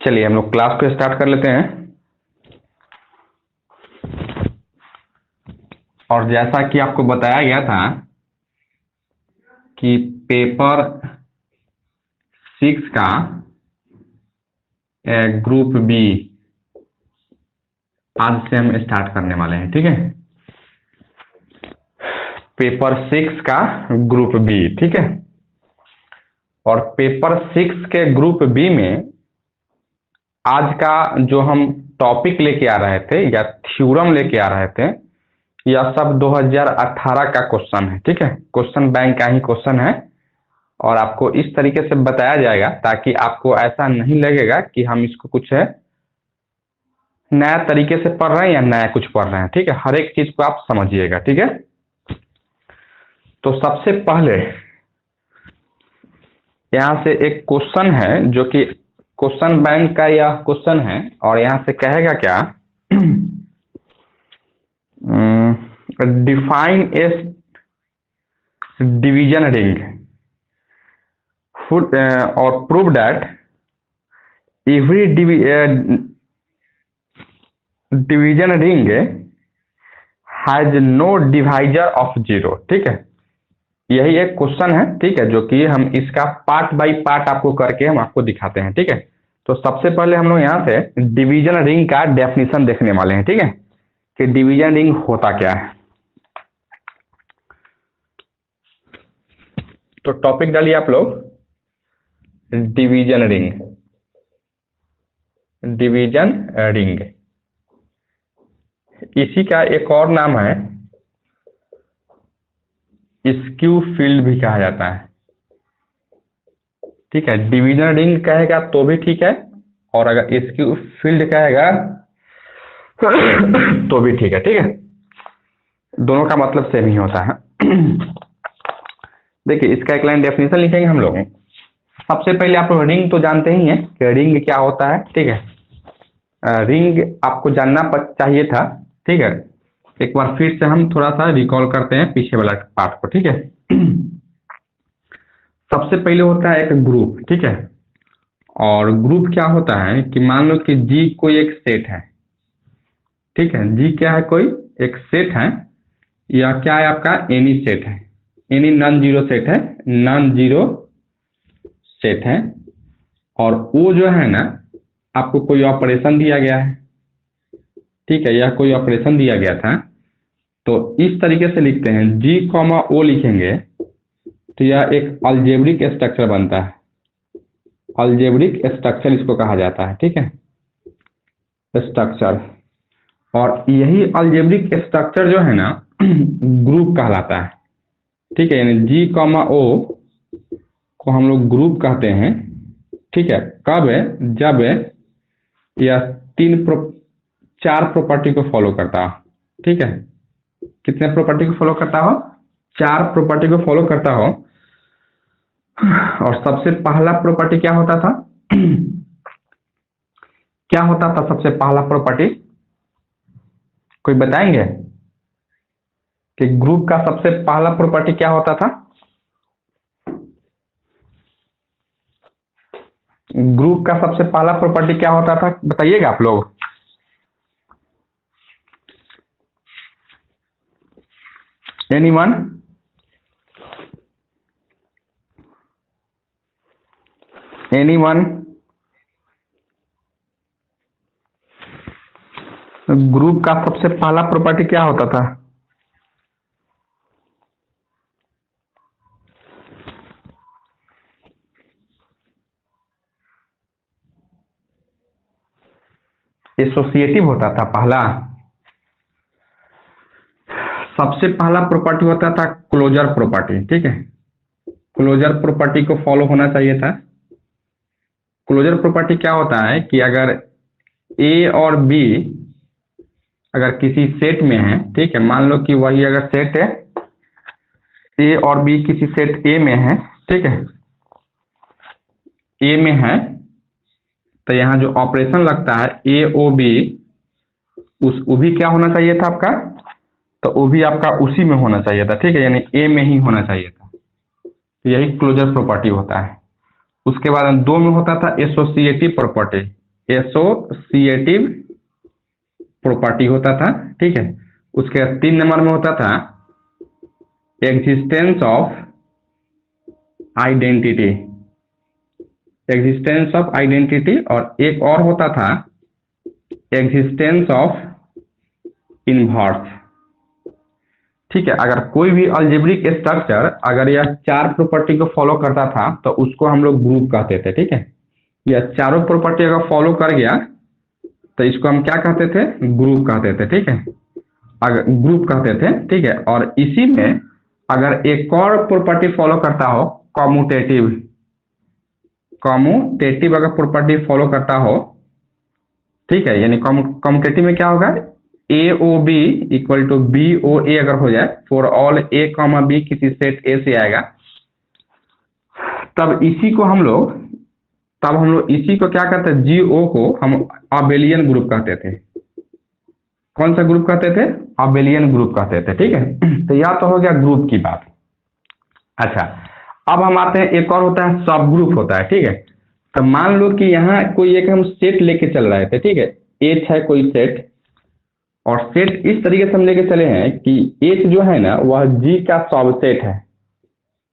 चलिए हम लोग क्लास को स्टार्ट कर लेते हैं। और जैसा कि आपको बताया गया था कि पेपर 6 का ग्रुप बी आज से हम स्टार्ट करने वाले हैं। ठीक है, पेपर 6 का ग्रुप बी। ठीक है, और पेपर 6 के ग्रुप बी में आज का जो हम टॉपिक लेके आ रहे थे या थ्योरम लेके आ रहे थे, यह सब 2018 का क्वेश्चन है। ठीक है, क्वेश्चन बैंक का ही क्वेश्चन है और आपको इस तरीके से बताया जाएगा ताकि आपको ऐसा नहीं लगेगा कि हम इसको कुछ है नया तरीके से पढ़ रहे हैं या नया कुछ पढ़ रहे हैं। ठीक है, हर एक चीज को आप समझिएगा। ठीक है, तो सबसे पहले यहाँ से एक क्वेश्चन है जो कि क्वेश्चन बैंक का यह क्वेश्चन है और यहाँ से कहेगा क्या, डिफाइन ए डिवीजन रिंग और prove that every division ring has no divisor of zero. ठीक है, यही एक क्वेश्चन है। ठीक है, जो कि हम इसका पार्ट बाय पार्ट आपको करके हम आपको दिखाते हैं। ठीक है, तो सबसे पहले हम लोग यहाँ से डिवीजन रिंग का डेफिनेशन देखने वाले हैं। ठीक है, कि डिवीजन रिंग होता क्या है। तो टॉपिक डालिए आप लोग, डिवीजन रिंग। डिवीजन रिंग इसी का एक और नाम है स्क्यू फील्ड भी कहा जाता है। ठीक है, डिवीजन रिंग कहेगा तो भी ठीक है और अगर स्क्यू फील्ड कहेगा तो भी ठीक है। ठीक है, दोनों का मतलब सेम ही होता है। देखिए, इसका एक लाइन डेफिनेशन लिखेंगे हम लोग। सबसे पहले आप रिंग तो जानते ही हैं कि रिंग क्या होता है। ठीक है, रिंग आपको जानना चाहिए था। ठीक है, एक बार फिर से हम थोड़ा सा रिकॉल करते हैं पीछे वाला पार्ट को। ठीक है, सबसे पहले होता है एक ग्रुप। ठीक है, और ग्रुप क्या होता है कि मान लो कि जी कोई एक सेट है। ठीक है, जी क्या है, कोई एक सेट है या क्या है आपका एनी सेट है, एनी नॉन जीरो सेट है, नॉन जीरो सेट है। और वो जो है ना, आपको कोई ऑपरेशन दिया गया है। ठीक है, यह कोई ऑपरेशन दिया गया था तो इस तरीके से लिखते हैं, जी कॉमा ओ लिखेंगे तो यह एक अलजेब्रिक स्ट्रक्चर बनता है। अलजेब्रिक स्ट्रक्चर इसको कहा जाता है। ठीक है, स्ट्रक्चर। और यही अलजेब्रिक स्ट्रक्चर जो है ना ग्रुप कहलाता है। ठीक है, यानी जी कॉमा ओ को हम लोग ग्रुप कहते हैं। ठीक है, कब है, जब यह 4 प्रॉपर्टी को फॉलो करता हो। ठीक है, कितने प्रॉपर्टी को फॉलो करता हो, 4 प्रॉपर्टी को फॉलो करता हो। और सबसे पहला प्रॉपर्टी क्या होता था क्या होता था सबसे पहला प्रॉपर्टी, कोई बताएंगे कि ग्रुप का सबसे पहला प्रॉपर्टी क्या होता था। ग्रुप का सबसे पहला प्रॉपर्टी क्या होता था, बताइएगा आप लोग। एनीवन? एनीवन? ग्रुप का सबसे पहला प्रॉपर्टी क्या होता था? एसोसिएटिव होता था पहला। सबसे पहला प्रॉपर्टी होता था क्लोजर प्रॉपर्टी। ठीक है, क्लोजर प्रॉपर्टी को फॉलो होना चाहिए था। क्लोजर प्रॉपर्टी क्या होता है कि अगर ए और बी अगर किसी सेट में है, ठीक है, मान लो कि वही अगर सेट है ए और बी किसी सेट ए में है। ठीक है, ए में है तो यहाँ जो ऑपरेशन लगता है ए ओ बी, वो भी क्या होना चाहिए था आपका, तो वो भी आपका उसी में होना चाहिए था। ठीक है, यानी ए में ही होना चाहिए था। यही क्लोजर प्रॉपर्टी होता है। उसके बाद 2 में होता था एसोसिएटिव प्रॉपर्टी। एसोसिएटिव प्रॉपर्टी होता था, ठीक है। उसके 3 नंबर में होता था existence of identity, existence of identity, और एक और होता था एग्जिस्टेंस ऑफ इनवर्स, ठीक है। अगर कोई भी अलजेब्रिक स्ट्रक्चर अगर यह 4 प्रॉपर्टी को फॉलो करता था तो उसको हम लोग ग्रुप कहते थे, ठीक है। यह चारों प्रॉपर्टी अगर फॉलो कर गया तो इसको हम क्या कहते थे, ग्रुप कहते थे, ठीक है। अगर ग्रुप कहते थे, ठीक है। और इसी में अगर एक और प्रॉपर्टी फॉलो करता हो, कॉम्यूटेटिव, कॉम्यूटेटिव अगर प्रॉपर्टी फॉलो करता हो, ठीक है, यानी कॉम्यूटेटिव में क्या होगा, A O B equal to B O A अगर हो जाए, for all A comma B किसी सेट ए से आएगा, तब इसी को हम लोग इसी को क्या कहते हैं, जी ओ को हम अबेलियन ग्रुप कहते थे। कौन सा ग्रुप कहते थे, अबेलियन ग्रुप कहते थे, ठीक है। तो यह तो हो गया ग्रुप की बात। अच्छा, अब हम आते हैं, एक और होता है सब ग्रुप होता है, ठीक है। तो मान लो कि यहाँ कोई एक हम सेट लेके चल रहे थे, ठीक है, एच है कोई सेट, और सेट इस तरीके से हम लेके चले हैं कि एच जो है ना वह जी का सबसेट है,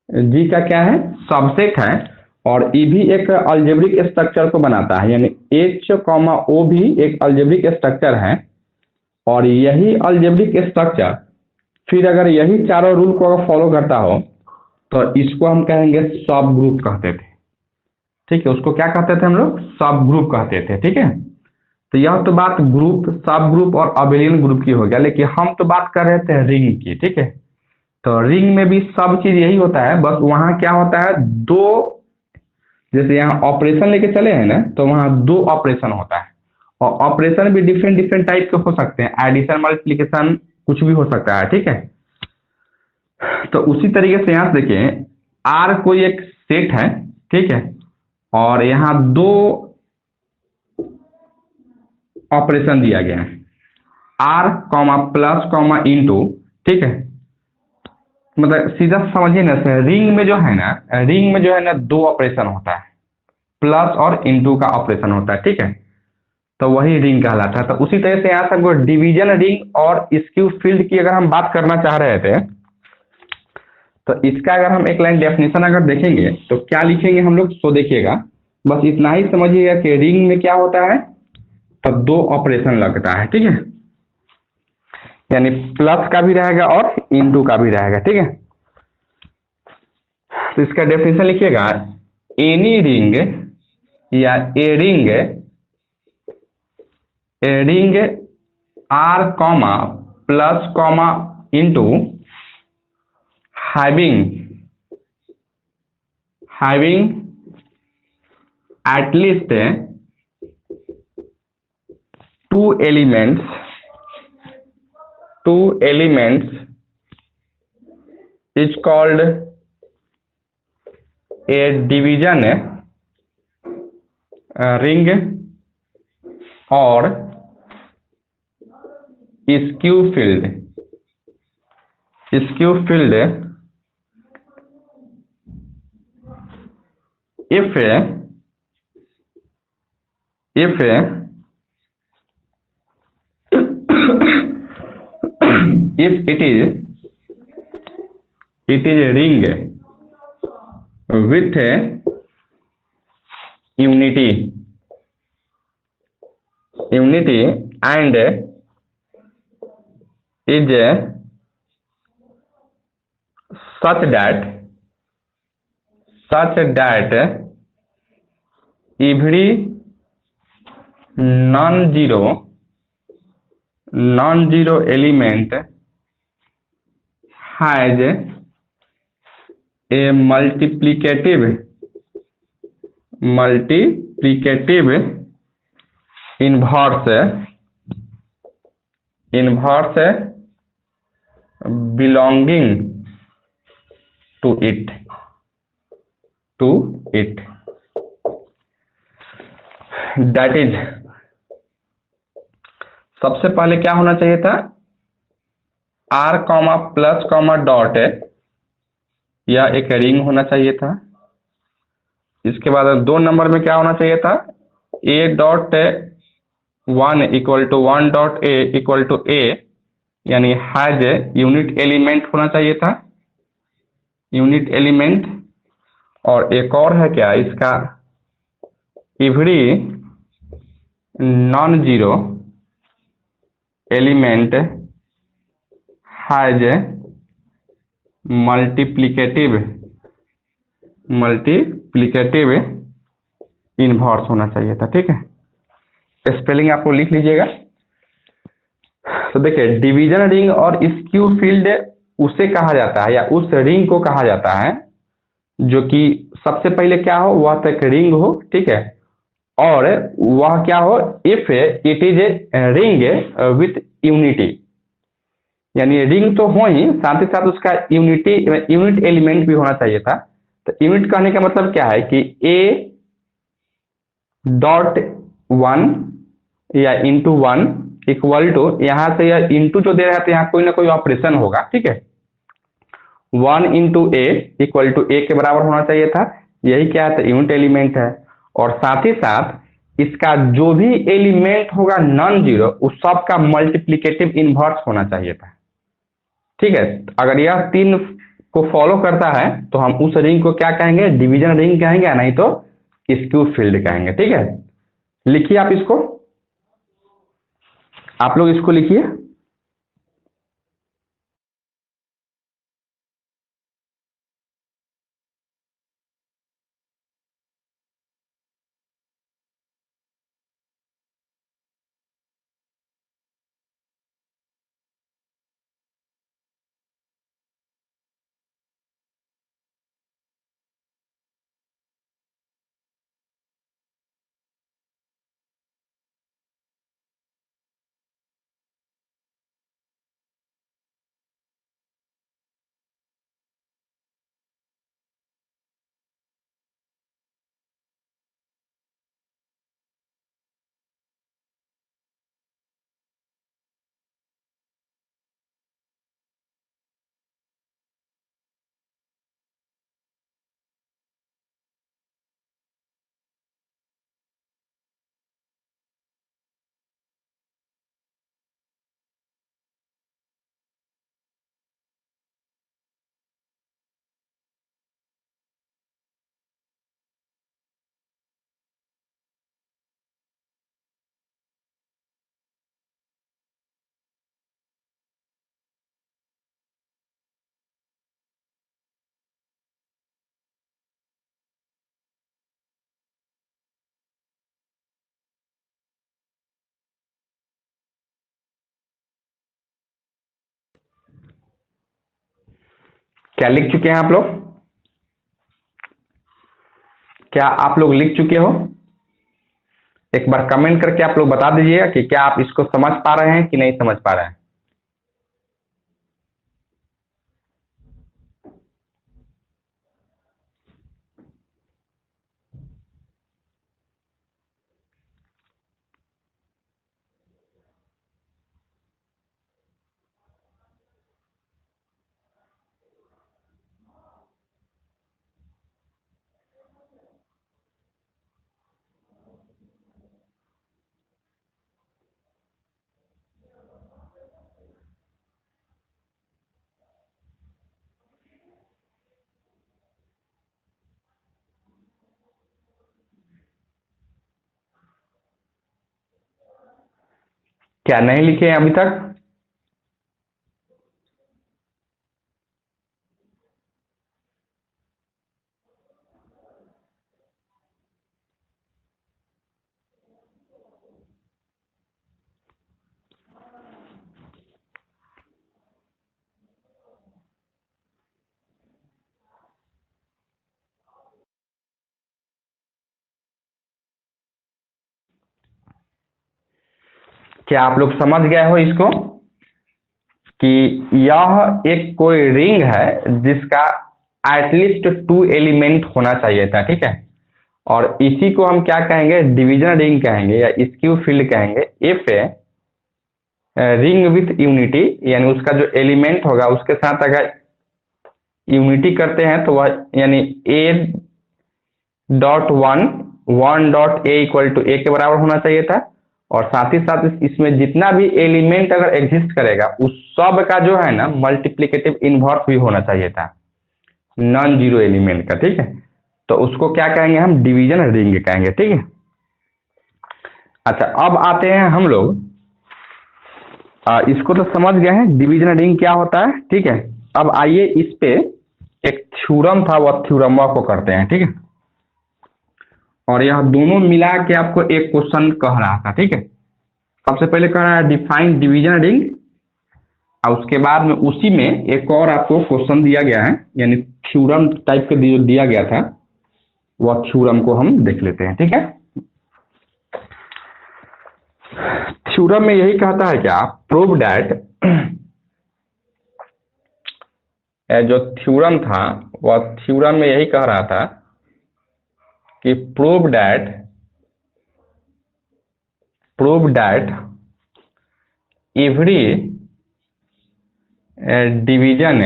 जी का क्या है, सबसेट है, और ई भी एक अलजेब्रिक स्ट्रक्चर को बनाता है, यानी एच कॉमा ओ भी एक अलजेब्रिक स्ट्रक्चर है। और यही अलजेब्रिक स्ट्रक्चर फिर अगर यही चारों रूल को अगर फॉलो करता हो तो इसको हम कहेंगे सब ग्रुप कहते थे, ठीक है। उसको क्या कहते थे हम लोग, सब ग्रुप कहते थे, ठीक है। तो यह तो बात ग्रुप, सब ग्रुप और अबेलियन ग्रुप की हो गया, लेकिन हम तो बात कर रहे थे रिंग की, ठीक है। तो रिंग में भी सब चीज यही होता है, बस वहां क्या होता है, दो, जैसे यहाँ ऑपरेशन लेके चले हैं ना, तो वहां 2 ऑपरेशन होता है, और ऑपरेशन भी डिफरेंट टाइप के हो सकते हैं, एडिशन, मल्टीप्लिकेशन, कुछ भी हो सकता है, ठीक है। तो उसी तरीके से यहाँ देखें, आर कोई एक सेट है, ठीक है, और यहाँ 2 ऑपरेशन दिया गया है, are comma plus comma into, ठीक है। मतलब सीधा समझिए ना सर, रिंग में जो है ना 2 ऑपरेशन होता है, प्लस और इनटू का ऑपरेशन होता है, ठीक है। तो वही रिंग कहलाता है। तो उसी तरह से यहाँ से हमको डिवीजन रिंग और स्क्यू फील्ड की अगर हम बात करना चाह रहे थे, तो इसका अगर हम एक लाइन डेफिनेशन अगर देखेंगे तो क्या लिखेंगे हम लोग, तो देखिएगा, बस इतना ही समझिएगा कि रिंग में क्या होता है, तो 2 ऑपरेशन लगता है, ठीक है, यानी प्लस का भी रहेगा और इनटू का भी रहेगा, ठीक है। तो इसका डेफिनेशन लिखिएगा, एनी रिंग या ए ring are comma plus comma into having at least 2 elements is called a division ring or skew field if it is a ring with unity and is such that every non-zero element has a multiplicative inverse belonging to it that is, सबसे पहले क्या होना चाहिए था, are comma plus comma dot या एक ring होना चाहिए था। इसके बाद 2 नंबर में क्या होना चाहिए था, A dot 1 equal to 1 dot A equal to A, यानी हैज यूनिट एलिमेंट होना चाहिए था, यूनिट एलिमेंट। और एक और है क्या इसका, every non zero element has multiplicative inverse होना चाहिए था। ठीक है, स्पेलिंग आपको लिख लीजिएगा। तो देखिए, डिवीजन रिंग और स्क्यू फील्ड उसे कहा जाता है या उस रिंग को कहा जाता है जो कि सबसे पहले क्या हो, वह तो एक रिंग हो, ठीक है, और वह क्या हो, if it is a ring with unity, यानी रिंग तो हो ही, साथ ही साथ उसका यूनिट एलिमेंट भी होना चाहिए था। तो यूनिट कहने का मतलब क्या है कि ए डॉट 1 या इंटू 1 इक्वल टू, यहां से यह इंटू जो दे रहा है तो यहाँ कोई ना कोई ऑपरेशन होगा, ठीक है। 1 इंटू ए इक्वल टू ए के बराबर होना चाहिए था, यही क्या है, तो यूनिट एलिमेंट है। और साथ ही साथ इसका जो भी एलिमेंट होगा नॉन जीरो, उस सब का मल्टीप्लिकेटिव इनवर्स होना चाहिए था। ठीक है, अगर यह तीन को फॉलो करता है तो हम उस रिंग को क्या कहेंगे, डिवीजन रिंग कहेंगे, नहीं तो स्क्यू फील्ड कहेंगे। ठीक है, लिखिए आप इसको, आप लोग इसको लिखिए। क्या लिख चुके हैं आप लोग, क्या आप लोग लिख चुके हो? एक बार कमेंट करके आप लोग बता दीजिएगा कि क्या आप इसको समझ पा रहे हैं कि नहीं समझ पा रहे हैं। क्या नहीं लिखे हैं अभी तक? क्या आप लोग समझ गए हो इसको कि यह एक कोई रिंग है जिसका एटलीस्ट 2 एलिमेंट होना चाहिए था, ठीक है। और इसी को हम क्या कहेंगे, डिवीजन रिंग कहेंगे या स्क्यू फील्ड कहेंगे, इफ रिंग विथ यूनिटी, यानी उसका जो एलिमेंट होगा उसके साथ अगर यूनिटी करते हैं तो वह, यानी ए डॉट 1 1.a के बराबर होना चाहिए था, और साथ ही साथ इसमें जितना भी एलिमेंट अगर एग्जिस्ट करेगा उस सब का जो है ना मल्टीप्लिकेटिव इनवर्स भी होना चाहिए था, नॉन जीरो एलिमेंट का। ठीक है, तो उसको क्या कहेंगे हम, डिवीजन रिंग कहेंगे। ठीक है, अच्छा अब आते हैं हम लोग, इसको तो समझ गए हैं डिवीजन रिंग क्या होता है। ठीक है, अब आइए इस पे एक थ्योरम था, वह थ्योरम को करते हैं। ठीक है, और यह दोनों मिला के आपको एक क्वेश्चन कह रहा था। ठीक है, सबसे पहले कह रहा है डिफाइन डिवीजन रिंग, और उसके बाद में उसी में एक और आपको क्वेश्चन दिया गया है, यानी थ्योरम टाइप के दिया गया था, वह थ्योरम को हम देख लेते हैं। ठीक है, थ्योरम में यही कहता है क्या, प्रूव दैट, जो थ्योरम था वह थ्योरम में यही कह रहा था कि prove that every division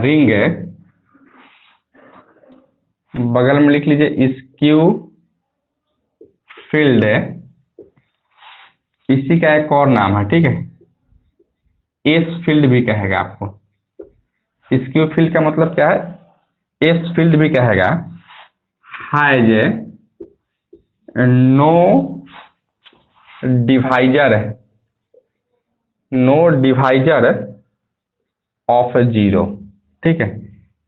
ring, बगल में लिख लीजिए स्क्यू फील्ड, इसी का एक और नाम है। ठीक है, एस फील्ड भी कहेगा आपको। स्क्यू फील्ड का मतलब क्या है, एस फील्ड भी कहेगा, has no divisor of zero. ठीक है,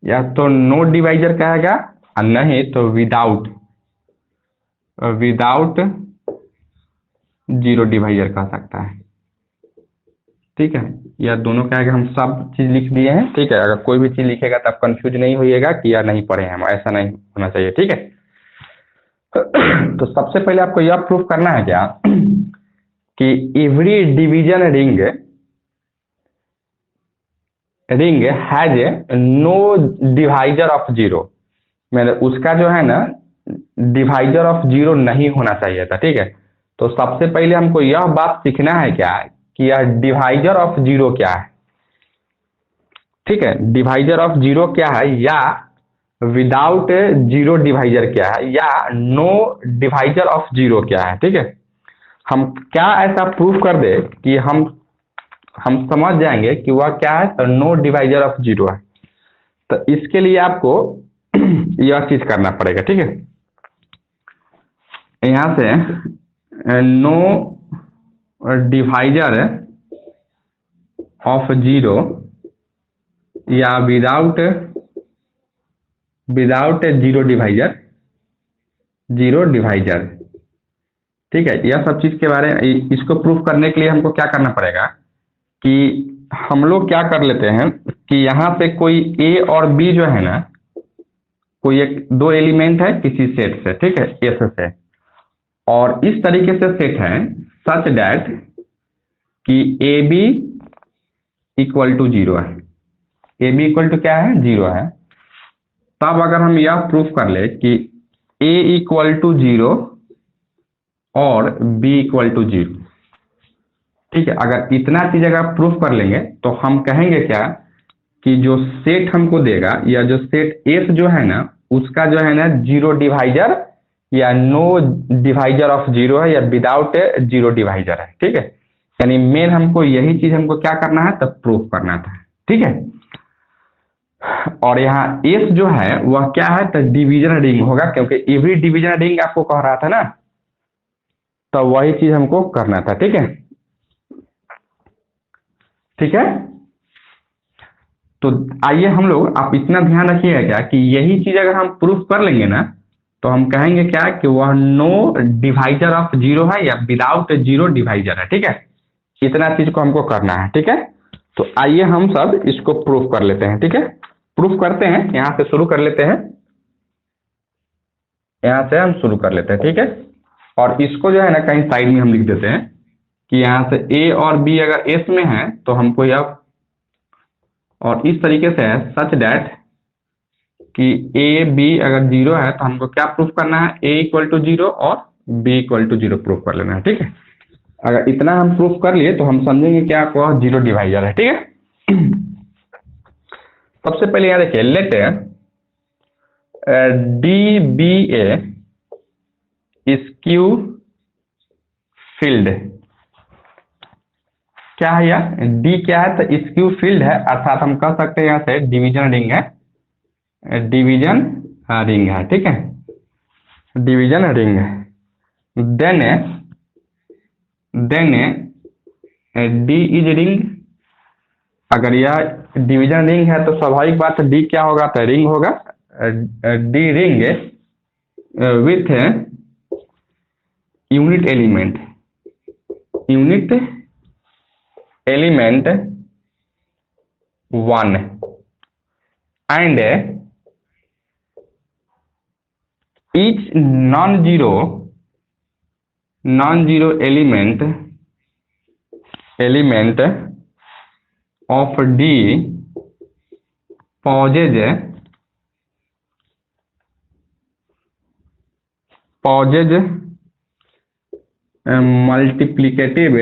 या तो नो डिवाइजर कहेगा और नहीं तो विदाउट जीरो डिवाइजर कह सकता है। ठीक है, या दोनों कहेगा, हम सब चीज लिख दिए हैं। ठीक है, अगर कोई भी चीज लिखेगा तो आप कंफ्यूज नहीं होइएगा कि यार नहीं पढ़े हम, ऐसा नहीं होना चाहिए। ठीक है, तो सबसे पहले आपको यह प्रूफ करना है क्या कि every division ring has no divisor of zero, मतलब उसका जो है ना डिवाइजर ऑफ जीरो नहीं होना चाहिए था। ठीक है, तो सबसे पहले हमको यह बात सीखना है क्या कि यह डिवाइजर ऑफ जीरो क्या है। ठीक है, डिवाइजर ऑफ जीरो क्या है, या विदाउट जीरो डिवाइजर क्या है, या नो डिवाइजर ऑफ जीरो क्या है। ठीक है, हम क्या ऐसा प्रूफ कर दे कि हम समझ जाएंगे कि वह क्या है, तो नो डिवाइजर ऑफ जीरो है। तो इसके लिए आपको यह चीज करना पड़ेगा। ठीक है, यहां से नो डिवाइजर ऑफ जीरो या विदाउट जीरो डिवाइजर। ठीक है, यह सब चीज के बारे में, इसको प्रूफ करने के लिए हमको क्या करना पड़ेगा कि हम लोग क्या कर लेते हैं कि यहाँ पे कोई ए और बी जो है ना, कोई एक दो एलिमेंट है किसी सेट से। ठीक है, एस से, और इस तरीके से सेट है सच दैट कि a B equal to zero है, ए बी इक्वल टू क्या है, जीरो है। तब अगर हम यह प्रूफ कर ले कि ए इक्वल टू जीरो और बी इक्वल टू जीरो। ठीक है, अगर इतना चीज अगर प्रूफ कर लेंगे तो हम कहेंगे क्या कि जो सेट हमको देगा, या जो सेट एस जो है ना, उसका जो है ना जीरो डिवाइजर या नो डिवाइजर ऑफ जीरो है, या विदाउट जीरो डिवाइजर है। ठीक है, यानी मेन हमको यही चीज हमको क्या करना है, तब प्रूफ करना था। ठीक है, और यहाँ एस जो है वह क्या है, तो डिवीजन रिंग होगा, क्योंकि एवरी डिवीजन रिंग आपको कह रहा था ना, तो वही चीज हमको करना था। ठीक है, ठीक है, तो आइए हम लोग, आप इतना ध्यान रखिएगा क्या कि यही चीज अगर हम प्रूफ कर लेंगे ना, तो हम कहेंगे क्या कि वह नो डिवाइजर ऑफ जीरो है या विदाउट जीरो डिवाइजर है। ठीक है, इतना चीज को हमको करना है। ठीक है, तो आइए हम सब इसको प्रूफ कर लेते हैं। ठीक है, प्रूफ करते हैं, यहां से शुरू कर लेते हैं, यहां से हम शुरू कर लेते हैं। ठीक है, और इसको जो है ना कहीं साइड में हम लिख देते हैं कि यहां से ए और बी अगर एस में है तो हमको यह, और इस तरीके से है सच दैट कि ए बी अगर जीरो है तो हमको क्या प्रूफ करना है, ए इक्वल टू जीरो और b equal to zero proof कर लेना है। ठीक है, अगर इतना हम प्रूफ कर लिए तो हम समझेंगे क्या वह जीरो डिवाइजर है। ठीक है, सबसे पहले यहाँ देखिए, लेट डी बी ए स्क्यू फील्ड क्या है यार, डी क्या है तो स्क्यू फील्ड है, अर्थात हम कह सकते हैं यहाँ से डिवीजन रिंग है, डिवीजन रिंग है, ठीक है, डिवीजन रिंग है। देन डी इज रिंग, अगर यह डिवीजन रिंग है तो स्वाभाविक बात है डी क्या होगा तो रिंग होगा, D ring with unit element, unit element 1 and each non-zero element of D possesses multiplicative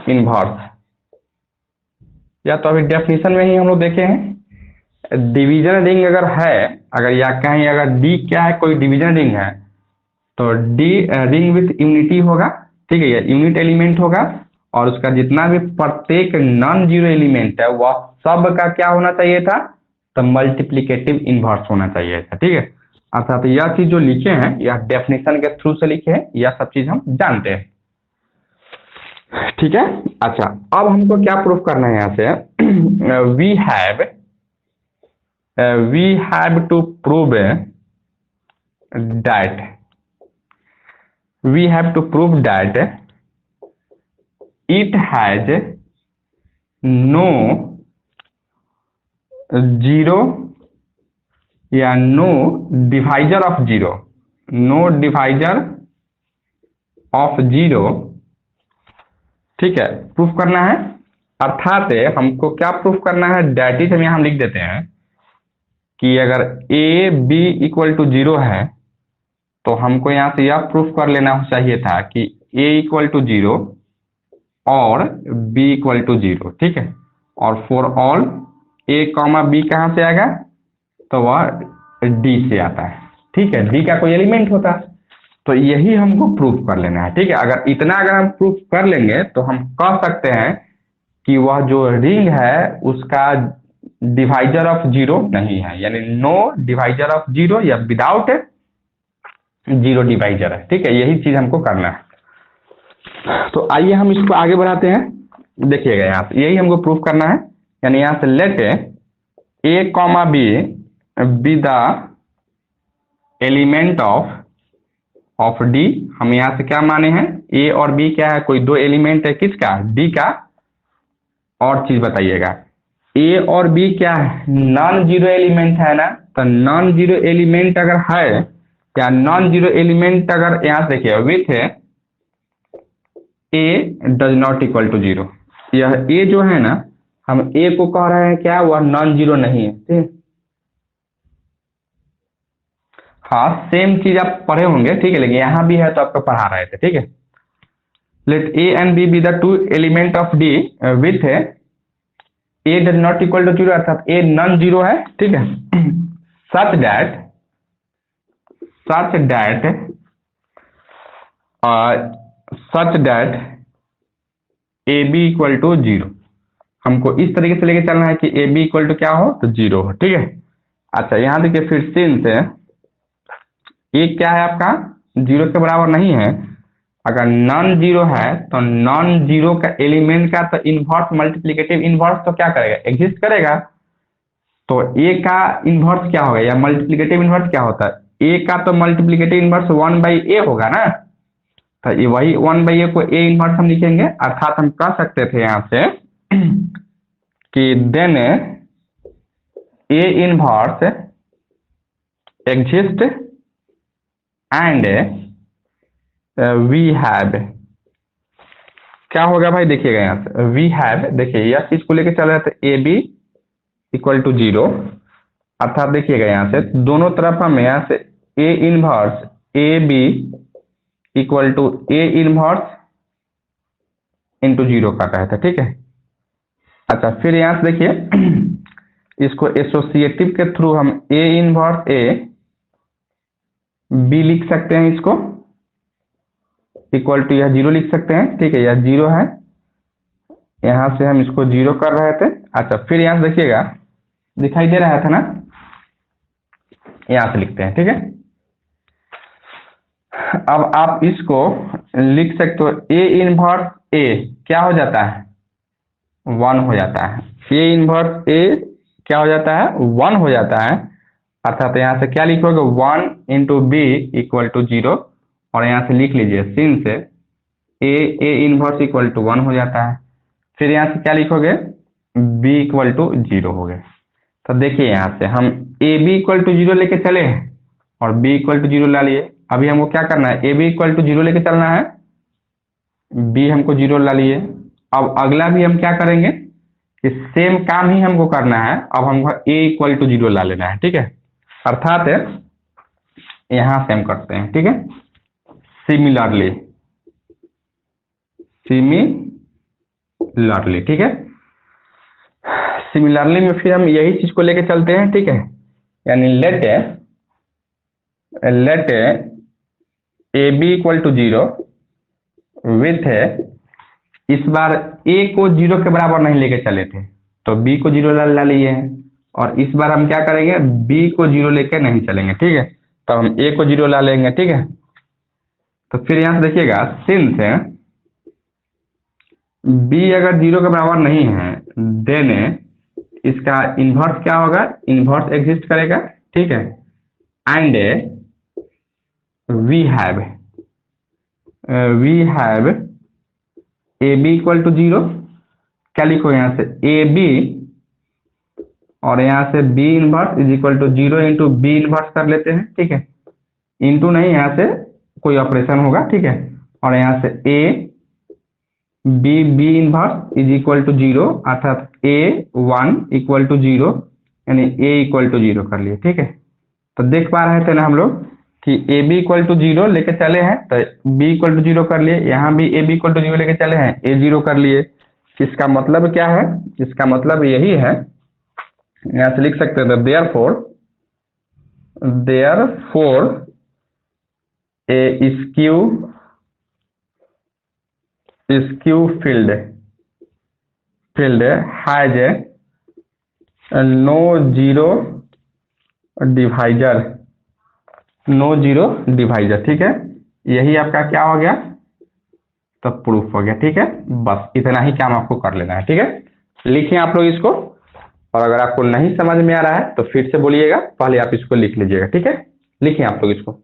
inverse. या तो अभी डेफिनेशन में ही हम लोग देखे हैं, डिवीजन रिंग अगर है, अगर या कहीं अगर डी क्या है कोई डिवीजन रिंग है तो डी रिंग विथ यूनिटी होगा, ठीक है, यूनिट एलिमेंट होगा, और उसका जितना भी प्रत्येक नॉन जीरो एलिमेंट है वह सब का क्या होना चाहिए था तो मल्टीप्लिकेटिव इनवर्स होना चाहिए था, ठीक है। अर्थात यह चीज जो लिखे हैं यह डेफिनेशन के थ्रू से लिखे हैं, यह सब चीज हम जानते हैं, ठीक है। अच्छा, अब हमको क्या प्रूफ करना है यहाँ से, we have to prove that it has no zero या no divisor of zero, no divisor of zero, ठीक है, प्रूफ करना है। अर्थात हमको क्या प्रूफ करना है, दैट इज हम यहाँ लिख देते हैं कि अगर a B equal to zero है तो हमको यहाँ से यह प्रूफ कर लेना चाहिए था कि ए इक्वल टू जीरो और बी इक्वल टू जीरो, ठीक है, और for all A comma B कहाँ से आएगा तो वह डी से आता है, ठीक है, डी का कोई एलिमेंट होता है, तो यही हमको प्रूफ कर लेना है, ठीक है। अगर इतना अगर हम प्रूफ कर लेंगे तो हम कह सकते हैं कि वह जो रिंग है उसका डिवाइजर ऑफ जीरो नहीं है, यानी नो डिवाइजर ऑफ जीरो या विदाउट जीरो डिवाइजर है, ठीक है, यही चीज हमको करना है। तो आइए हम इसको आगे बढ़ाते हैं, देखिएगा यहाँ से यही हमको प्रूफ करना है, यानी यहाँ से let a comma b the element of D, हम यहाँ से क्या माने हैं ए और बी क्या है कोई दो एलिमेंट है किसका डी का, और चीज बताइएगा ए और बी क्या है नॉन जीरो एलिमेंट है ना, तो नॉन जीरो एलिमेंट अगर है या नॉन जीरो एलिमेंट अगर यहाँ से देखिए with a does not equal to zero, यह ए जो है ना हम ए को कह रहे हैं क्या वह नॉन जीरो नहीं है, ठीक, हाँ सेम चीज आप पढ़े होंगे, ठीक है, लेकिन यहाँ भी है तो आपको पढ़ा रहे थे, ठीक है। Let a and b be the two element of D with a does not equal to zero, अर्थात ए नॉन जीरो है, ठीक है, such that a B equal to zero, हमको इस तरीके से लेके चलना है कि ए बी इक्वल टू क्या हो तो जीरो हो, ठीक है। अच्छा यहाँ देखिए फिर सिंस ए क्या है आपका जीरो के बराबर नहीं है, अगर नॉन जीरो है तो नॉन जीरो का एलिमेंट का तो इनवर्स मल्टीप्लिकेटिव इनवर्स तो क्या करेगा एग्जिस्ट करेगा, तो ए का इनवर्स क्या होगा या मल्टीप्लिकेटिव इनवर्स क्या होता है, ए का तो मल्टीप्लिकेटिव इनवर्स 1/a होगा ना, तो ये वही 1/a को ए इनवर्स हम लिखेंगे, अर्थात हम कह सकते थे यहाँ से कि then a inverse exist and we have, क्या होगा भाई देखिएगा यहाँ से वी हैव, देखिए यह चीज को लेके चल रहे थे a B equal to zero, अर्थात देखिएगा यहाँ से दोनों तरफ हम यहाँ से a inverse a B equal to a inverse into zero कर रहे थे, ठीक है, अच्छा, फिर यहाँ से देखिए इसको एसोसिएटिव के थ्रू हम ए इनवर्स ए बी लिख सकते हैं, इसको इक्वल टू यह जीरो लिख सकते हैं। ठीक है, यह जीरो है, यहाँ से हम इसको जीरो कर रहे थे। अच्छा, फिर यहाँ से देखिएगा दिखाई दे रहा था ना, यहाँ से लिखते हैं। ठीक है, अब आप इसको लिख सकते हो ए इनवर्स ए क्या हो जाता है, 1 हो जाता है। ए इनवर्स ए क्या हो जाता है, 1 हो जाता है। अर्थात यहाँ से क्या लिखोगे, 1 into b equal to zero, और यहाँ से लिख लीजिए सिन से ए इनवर्स इक्वल टू 1 हो जाता है। फिर यहाँ से क्या लिखोगे, बी इक्वल टू जीरो हो गए। तो देखिए यहाँ से हम a B equal to zero लेके चले हैं और बी इक्वल टू जीरो ला लिए। अभी हमको क्या करना है, a B equal to zero लेके चलना है, बी हमको जीरो ला लिए। अब अगला भी हम क्या करेंगे कि सेम काम ही हमको करना है। अब हमको ए इक्वल टू जीरो ला लेना है। ठीक है, अर्थात यहाँ से हम करते हैं। ठीक है, सिमिलरली, सिमिलरली। ठीक है, सिमिलरली में फिर हम यही चीज को लेके चलते हैं। ठीक है, यानी let a B equal to zero with इस बार ए को जीरो के बराबर नहीं लेके चले थे तो बी को जीरो ला लिए हैं, और इस बार हम क्या करेंगे, बी को जीरो लेके नहीं चलेंगे। ठीक है, तो हम ए को जीरो ला लेंगे। ठीक है, तो फिर यहाँ से देखिएगा सिंस बी अगर जीरो के बराबर नहीं है देन इसका इन्वर्स क्या होगा, इन्वर्स एग्जिस्ट करेगा। ठीक है, and we have A B equal to zero. क्या लिखो यहाँ से, ए बी और यहाँ से b inverse is equal to zero into b inverse कर लेते हैं। ठीक है, इंटू नहीं, यहाँ से कोई ऑपरेशन होगा। ठीक है, और यहाँ से a b inverse is equal to zero, अर्थात ए 1 इक्वल टू जीरो, यानी ए इक्वल टू जीरो कर लिए। ठीक है, तो देख पा रहे थे ना हम लोग कि a B equal to zero लेके चले हैं तो बी इक्वल टू जीरो कर लिए, यहाँ भी a B equal to zero लेके चले हैं, ए जीरो कर लिए। इसका मतलब क्या है, इसका मतलब यही है, यहाँ से लिख सकते हैं therefore a skew field has no zero divisor, no zero divisor. ठीक है, यही आपका क्या हो गया, तो प्रूफ हो गया। ठीक है, बस इतना ही काम आपको कर लेना है। ठीक है, लिखिए आप लोग इसको, और अगर आपको नहीं समझ में आ रहा है तो फिर से बोलिएगा, पहले आप इसको लिख लीजिएगा। ठीक है, लिखिए आप लोग इसको।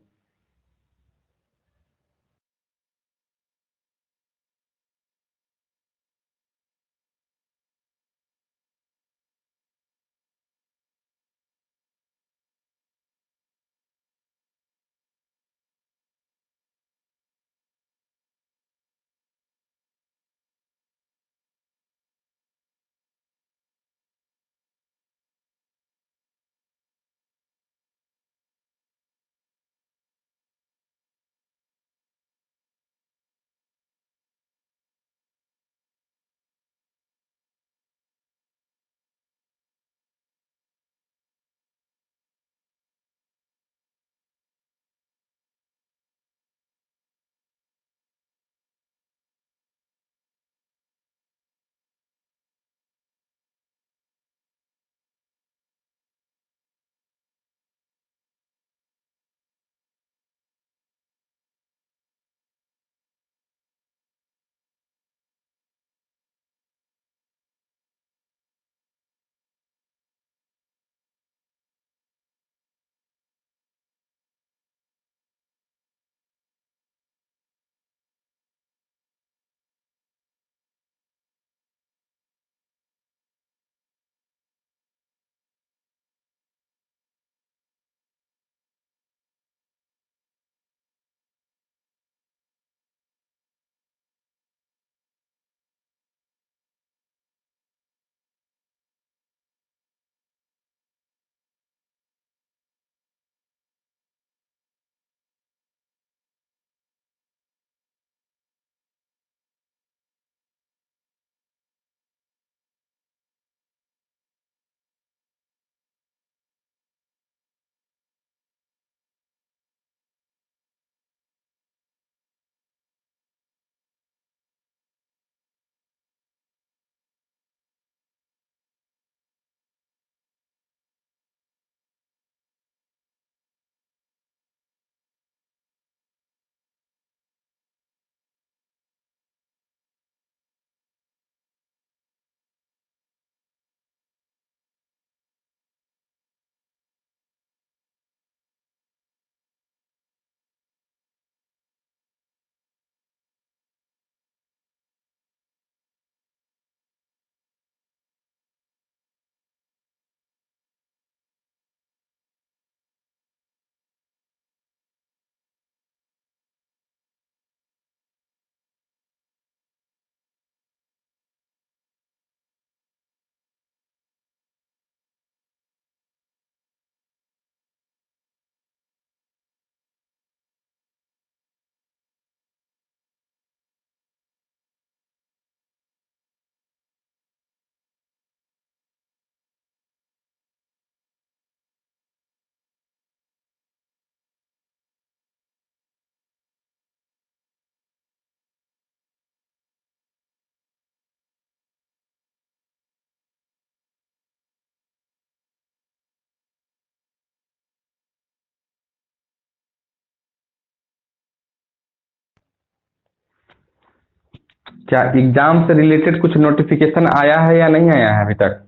क्या एग्जाम से रिलेटेड कुछ नोटिफिकेशन आया है या नहीं आया है अभी तक?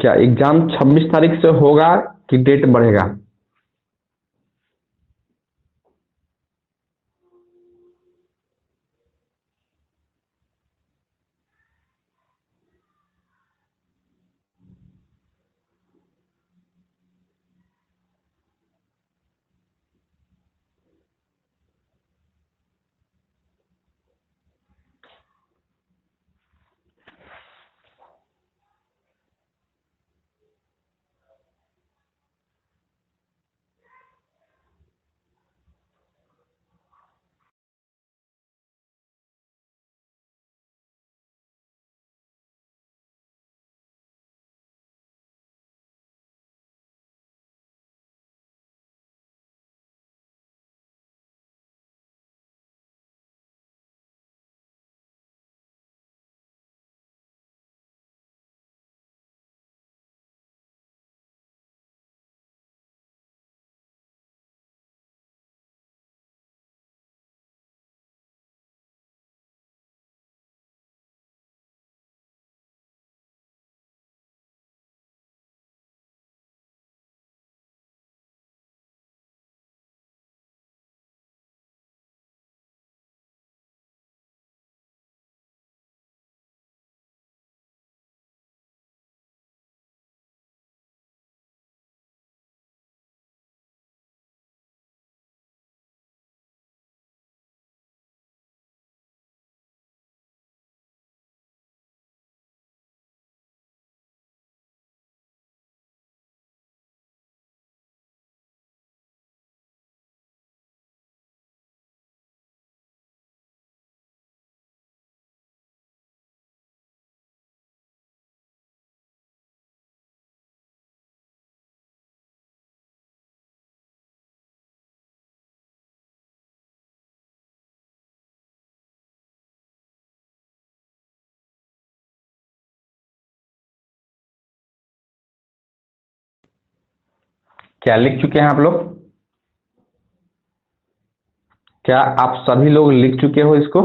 क्या एग्जाम 26 तारीख से होगा कि डेट बढ़ेगा? क्या लिख चुके हैं आप लोग? क्या आप सभी लोग लिख चुके हो इसको?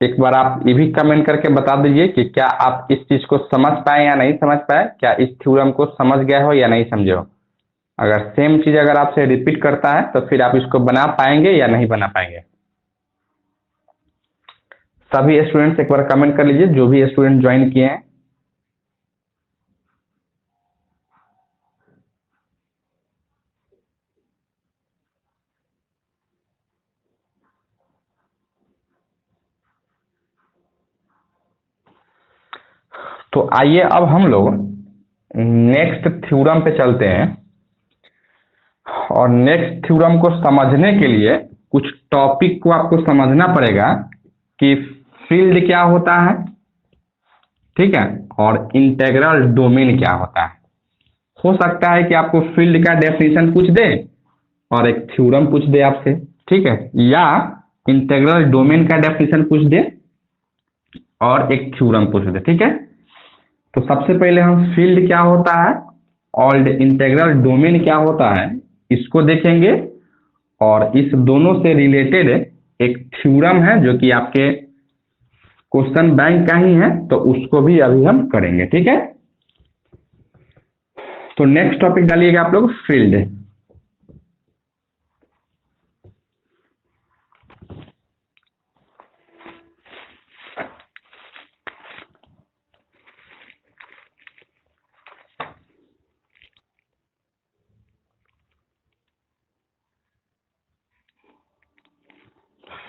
एक बार आप ये भी कमेंट करके बता दीजिए कि क्या आप इस चीज को समझ पाए या नहीं समझ पाए, क्या इस थ्योरम को समझ गए हो या नहीं समझे हो। अगर सेम चीज अगर आपसे रिपीट करता है तो फिर आप इसको बना पाएंगे या नहीं बना पाएंगे। सभी स्टूडेंट्स एक बार कमेंट कर लीजिए, जो भी स्टूडेंट ज्वाइन किए हैं। तो आइए अब हम लोग नेक्स्ट थ्योरम पे चलते हैं, और नेक्स्ट थ्योरम को समझने के लिए कुछ टॉपिक को आपको समझना पड़ेगा कि फील्ड क्या होता है, ठीक है, और इंटीग्रल डोमेन क्या होता है। हो सकता है कि आपको फील्ड का डेफिनेशन पूछ दे और एक थ्योरम पूछ दे आपसे, ठीक है, या इंटीग्रल डोमेन का डेफिनेशन पूछ दे और एक थ्योरम पूछ दे, ठीक है। तो सबसे पहले हम फील्ड क्या होता है और इंटीग्रल डोमेन क्या होता है इसको देखेंगे, और इस दोनों से रिलेटेड एक थ्योरम है जो कि आपके क्वेश्चन बैंक का ही है, तो उसको भी अभी हम करेंगे, ठीक है। तो नेक्स्ट टॉपिक डालिएगा आप लोग फील्ड।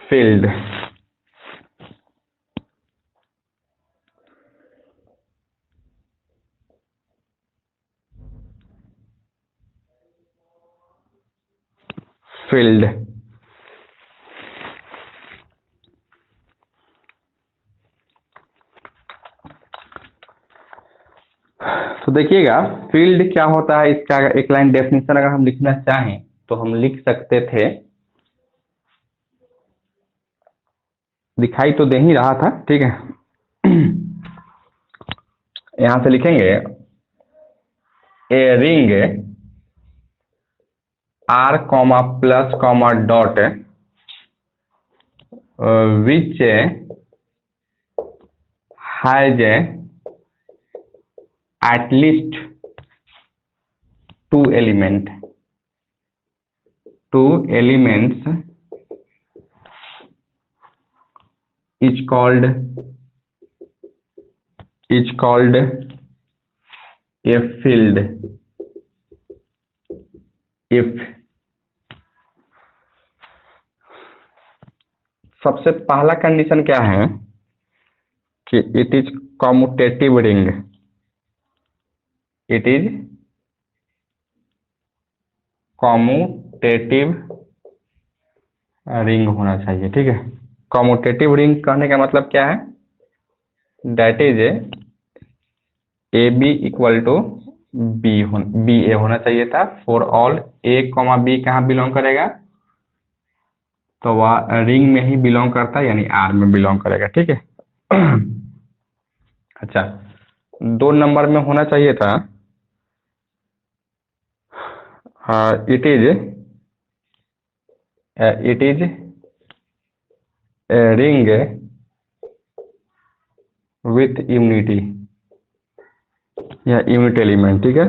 फील्ड फील्ड तो देखिएगा फील्ड क्या होता है, इसका एक लाइन डेफिनेशन अगर हम लिखना चाहें तो हम लिख सकते थे, दिखाई तो दे ही रहा था, ठीक है। यहां से लिखेंगे ए ring are comma plus comma dot which has at least two elements is called a field if सबसे पहला कंडीशन क्या है कि it is commutative ring, it is commutative ring होना चाहिए, ठीक है। कॉम्यूटेटिव रिंग कहने का मतलब क्या है, that is A B equal to B A होना चाहिए था for all A comma B कहाँ बिलोंग करेगा, तो वह रिंग में ही बिलोंग करता है, यानी आर में बिलोंग करेगा, ठीक है। अच्छा, 2 नंबर में होना चाहिए था it is ring with unity या यूनिट एलिमेंट, ठीक है।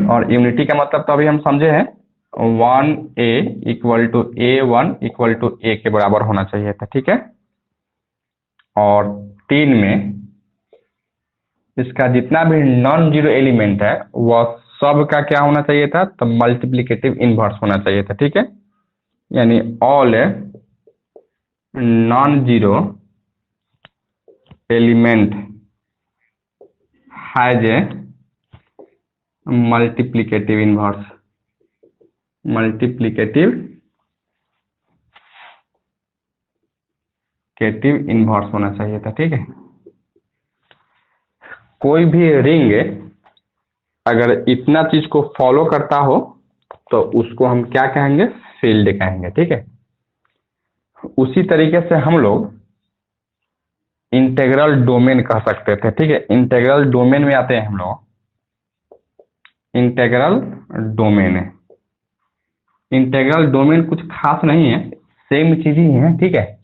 और यूनिटी का मतलब तो अभी हम समझे हैं 1a equal to a1 equal to a के बराबर होना चाहिए था, ठीक है। और 3 में इसका जितना भी नॉन जीरो एलिमेंट है वह सब का क्या होना चाहिए था, तो मल्टीप्लिकेटिव इनवर्स होना चाहिए था, ठीक है। यानी all non zero element has a multiplicative inverse, inverse होना चाहिए था, ठीक है। कोई भी रिंग अगर इतना चीज को फॉलो करता हो तो उसको हम क्या कहेंगे, फील्ड कहेंगे, ठीक है। उसी तरीके से हम लोग इंटीग्रल डोमेन कह सकते थे, ठीक है। इंटीग्रल डोमेन में आते हैं हम लोग, इंटीग्रल डोमेन कुछ खास नहीं है, सेम चीज ही है, ठीक है।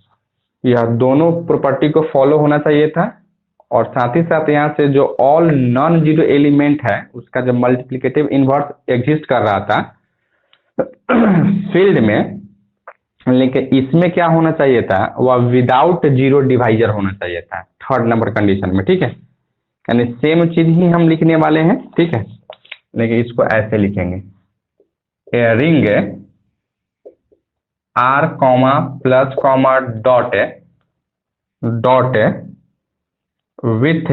यह दोनों प्रॉपर्टी को फॉलो होना चाहिए था और साथ ही साथ यहाँ से जो ऑल नॉन जीरो एलिमेंट है उसका जो मल्टीप्लिकेटिव इनवर्स एग्जिस्ट कर रहा था फील्ड में, लेकिन इसमें क्या होना चाहिए था, वह विदाउट जीरो डिवाइजर होना चाहिए था 3rd नंबर कंडीशन में, ठीक है। यानी सेम चीज ही हम लिखने वाले हैं, ठीक है, लेकिन इसको ऐसे लिखेंगे, ए ring are comma plus comma dot with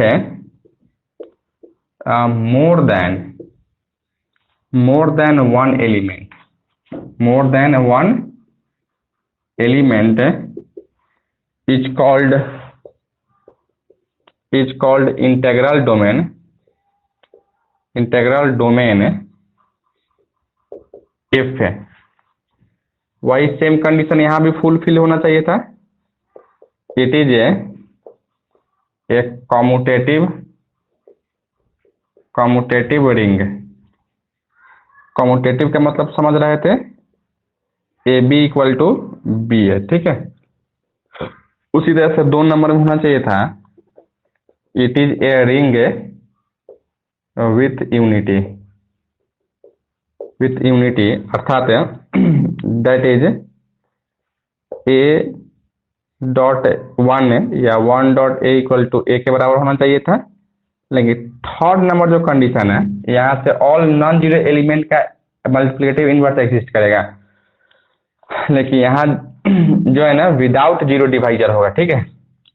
more than one element is called integral domain if है। वही सेम कंडीशन यहाँ भी फुलफिल होना चाहिए था, it is a commutative ring. Commutative का मतलब समझ रहे थे, a B equal to b है, ठीक है। उसी तरह से 2 नंबर में होना चाहिए था, it is a ring with unity अर्थात दैट इज ए डॉट 1 या 1 डॉट ए इक्वल टू ए के बराबर होना चाहिए था। लेकिन 3rd नंबर जो कंडीशन है, यहाँ से ऑल नॉन जीरो एलिमेंट का मल्टीप्लिकेटिव इनवर्स एग्जिस्ट करेगा, लेकिन यहाँ जो है ना विदाउट जीरो डिवाइजर होगा, ठीक है।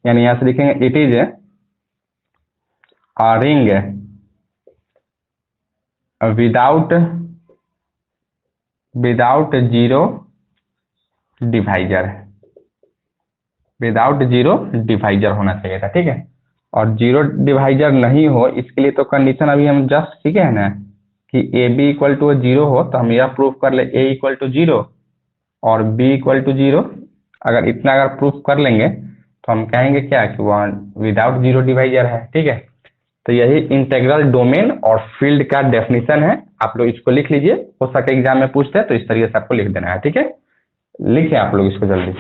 यानी यहाँ से लिखेंगे it is a ring without zero divisor, होना चाहिए था, ठीक है। और जीरो डिवाइजर नहीं हो, इसके लिए तो कंडीशन अभी हम जस्ट सीखे हैं ना कि a B equal to zero हो, तो हम यह प्रूफ कर ले ए इक्वल टू जीरो और बी इक्वल टू जीरो। अगर इतना अगर प्रूफ कर लेंगे तो हम कहेंगे क्या कि वह विदाउट जीरो डिवाइजर है। ठीक है, तो यही इंटीग्रल डोमेन और फील्ड का डेफिनेशन है। आप लोग इसको लिख लीजिए, हो सके एग्जाम में पूछते हैं तो इस तरीके से आपको लिख देना है। ठीक है, लिखिए आप लोग इसको जल्दी।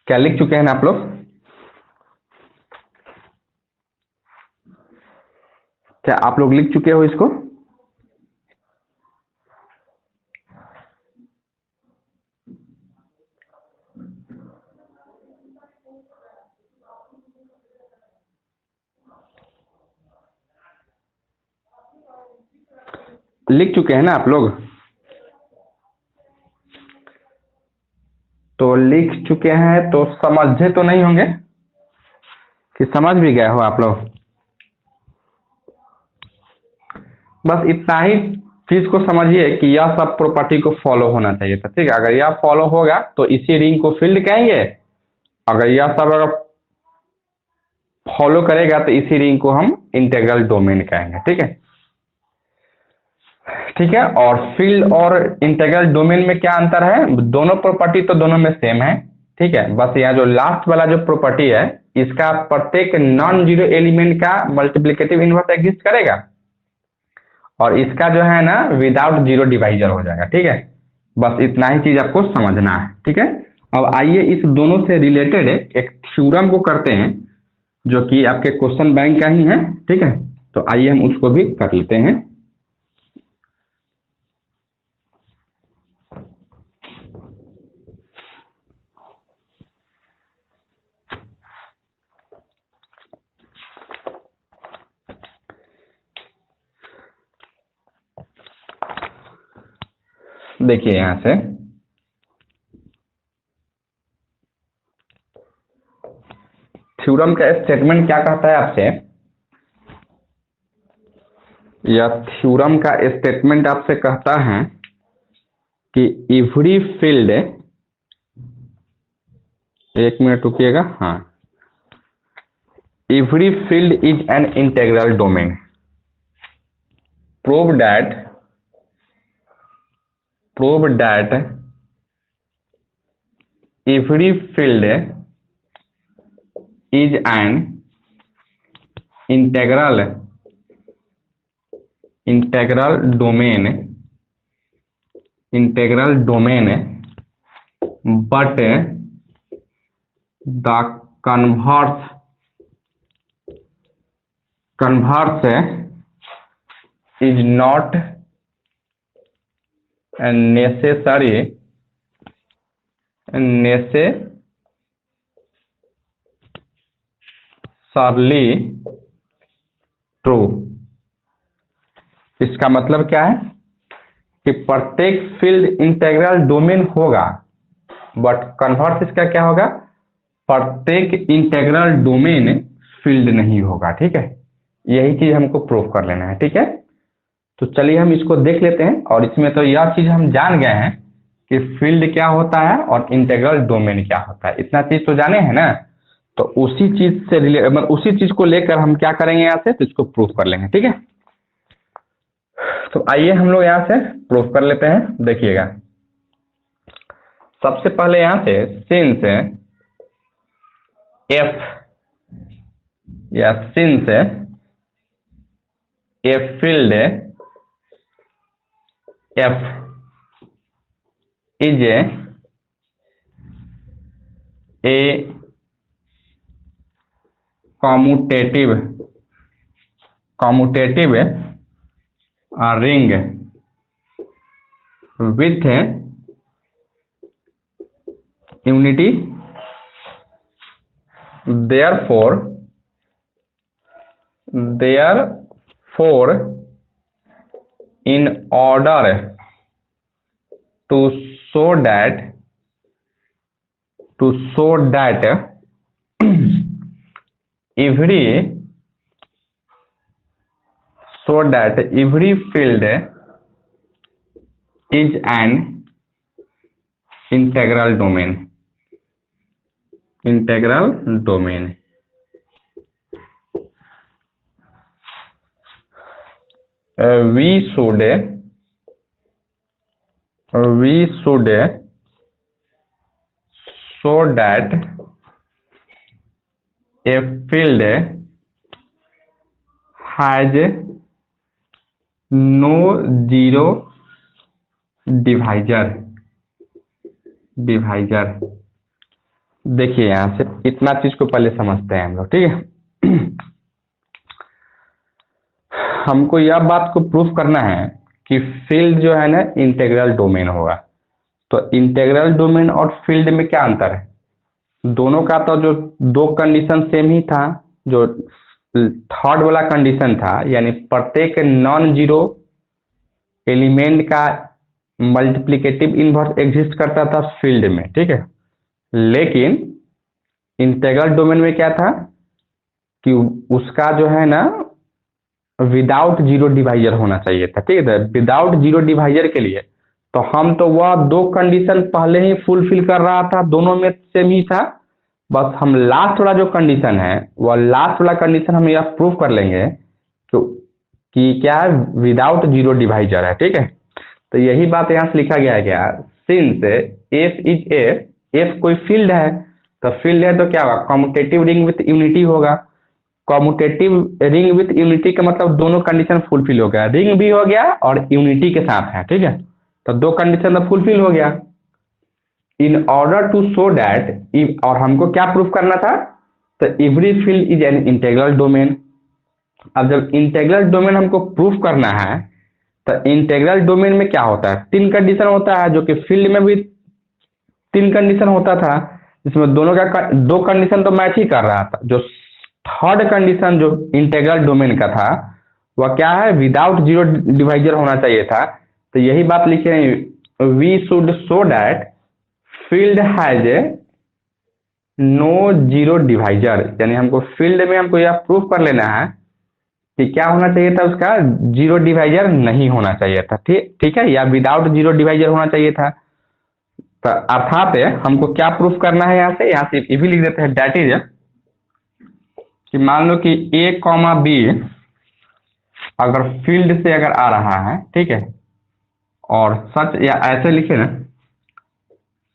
क्या लिख चुके हैं ना आप लोग? क्या आप लोग लिख चुके हो इसको? लिख चुके हैं ना आप लोग? तो लिख चुके हैं तो समझे तो नहीं होंगे कि समझ भी गए हो आप लोग? बस इतना ही चीज को समझिए कि यह सब प्रॉपर्टी को फॉलो होना चाहिए था। ठीक है, अगर यह फॉलो होगा तो इसी रिंग को फील्ड कहेंगे। अगर यह सब अगर फॉलो करेगा तो इसी रिंग को हम इंटीग्रल डोमेन कहेंगे। ठीक है, ठीक है। और फील्ड और इंटीग्रल डोमेन में क्या अंतर है? दोनों प्रॉपर्टी तो दोनों में सेम है, ठीक है। बस यहाँ जो लास्ट वाला जो प्रॉपर्टी है, इसका प्रत्येक नॉन जीरो एलिमेंट का मल्टीप्लिकेटिव इनवर्स एग्जिस्ट करेगा, और इसका जो है ना विदाउट जीरो डिवाइजर हो जाएगा, ठीक है। बस इतना ही चीज आपको समझना है, ठीक है। अब आइए इस दोनों से रिलेटेड एक थ्योरम को करते हैं, जो कि आपके क्वेश्चन बैंक का ही है, ठीक है। तो आइए हम उसको भी कर लेते हैं। देखिए यहां से थ्योरम का स्टेटमेंट क्या कहता है आपसे, या थ्योरम का स्टेटमेंट आपसे कहता है कि एवरी फील्ड, एक मिनट रुकिएगा, हाँ, every field is an integral domain, prove that every field is an integral domain, but the converse is not necessarily true. इसका मतलब क्या है कि प्रत्येक फील्ड इंटीग्रल डोमेन होगा, बट कन्वर्स इसका क्या होगा, प्रत्येक इंटीग्रल डोमेन फील्ड नहीं होगा, ठीक है। यही चीज हमको प्रूव कर लेना है, ठीक है। तो चलिए हम इसको देख लेते हैं, और इसमें तो यह चीज हम जान गए हैं कि फील्ड क्या होता है और इंटीग्रल डोमेन क्या होता है, इतना चीज तो जाने हैं ना। तो उसी चीज से मतलब उसी चीज को लेकर हम क्या करेंगे यहाँ से, तो इसको प्रूफ कर लेंगे, ठीक है। तो आइए हम लोग यहाँ से प्रूफ कर लेते हैं। देखिएगा सबसे पहले यहाँ से सिंस एफ या since a field F is a commutative ring with unity, therefore in order to show that every field is an integral domain. We should show that a field has no zero divisor। देखिए यहां से इतना चीज को पहले समझते हैं हम लोग, ठीक है। हमको यह बात को प्रूफ करना है कि फील्ड जो है ना इंटीग्रल डोमेन होगा। तो इंटीग्रल डोमेन और फील्ड में क्या अंतर है? दोनों का तो जो दो कंडीशन सेम ही था, जो थर्ड वाला कंडीशन था, यानी प्रत्येक नॉन जीरो एलिमेंट का मल्टीप्लिकेटिव इनवर्स एग्जिस्ट करता था फील्ड में, ठीक है। लेकिन इंटीग्रल डोमेन में क्या था कि उसका जो है ना विदाउट जीरो डिवाइजर होना चाहिए था, ठीक है। विदाउट जीरो डिवाइजर के लिए तो हम तो वह दो कंडीशन पहले ही फुलफिल कर रहा था, दोनों में सेम ही था। बस हम लास्ट वाला जो कंडीशन है, वह लास्ट वाला कंडीशन हम यह प्रूव कर लेंगे कि कि क्या है, विदाउट जीरो डिवाइजर है, ठीक है। तो यही बात यहाँ से लिखा गया है क्या, सिंस एफ इज एफ कोई फील्ड है, तो फील्ड है तो क्या होगा, कॉम्यूटेटिव रिंग विथ यूनिटी होगा। कॉम्यूटेटिव रिंग विथ यूनिटी का मतलब दोनों कंडीशन फुलफिल हो गया, रिंग भी हो गया और यूनिटी के साथ है, ठीक है। तो दो कंडीशन तो फुलफिल हो गया। In order to show that, और हमको क्या प्रूफ करना था, तो every field is an integral domain. अब जब इंटीग्रल डोमेन हमको प्रूफ करना है, तो इंटीग्रल डोमेन में क्या होता है, तीन कंडीशन होता है, जो कि फील्ड में भी तीन कंडीशन होता था, जिसमें दोनों का दो कंडीशन तो मैच ही कर रहा था। जो थर्ड कंडीशन जो इंटीग्रल डोमेन का था, वह क्या है, विदाउट जीरो डिवाइजर होना चाहिए था। तो यही बात लिखे हैं, we should show that field has a no zero divisor, यानी हमको फील्ड में हमको यह प्रूफ कर लेना है कि क्या होना चाहिए था, उसका जीरो डिवाइजर नहीं होना चाहिए था, ठीक है, या विदाउट जीरो डिवाइजर होना चाहिए था। तो अर्थात हमको क्या प्रूफ करना है, यहाँ से ये भी लिख देते हैं, दैट इज कि मान लो कि ए कॉमा बी अगर फील्ड से अगर आ रहा है, ठीक है, और सच, या ऐसे लिखे ना,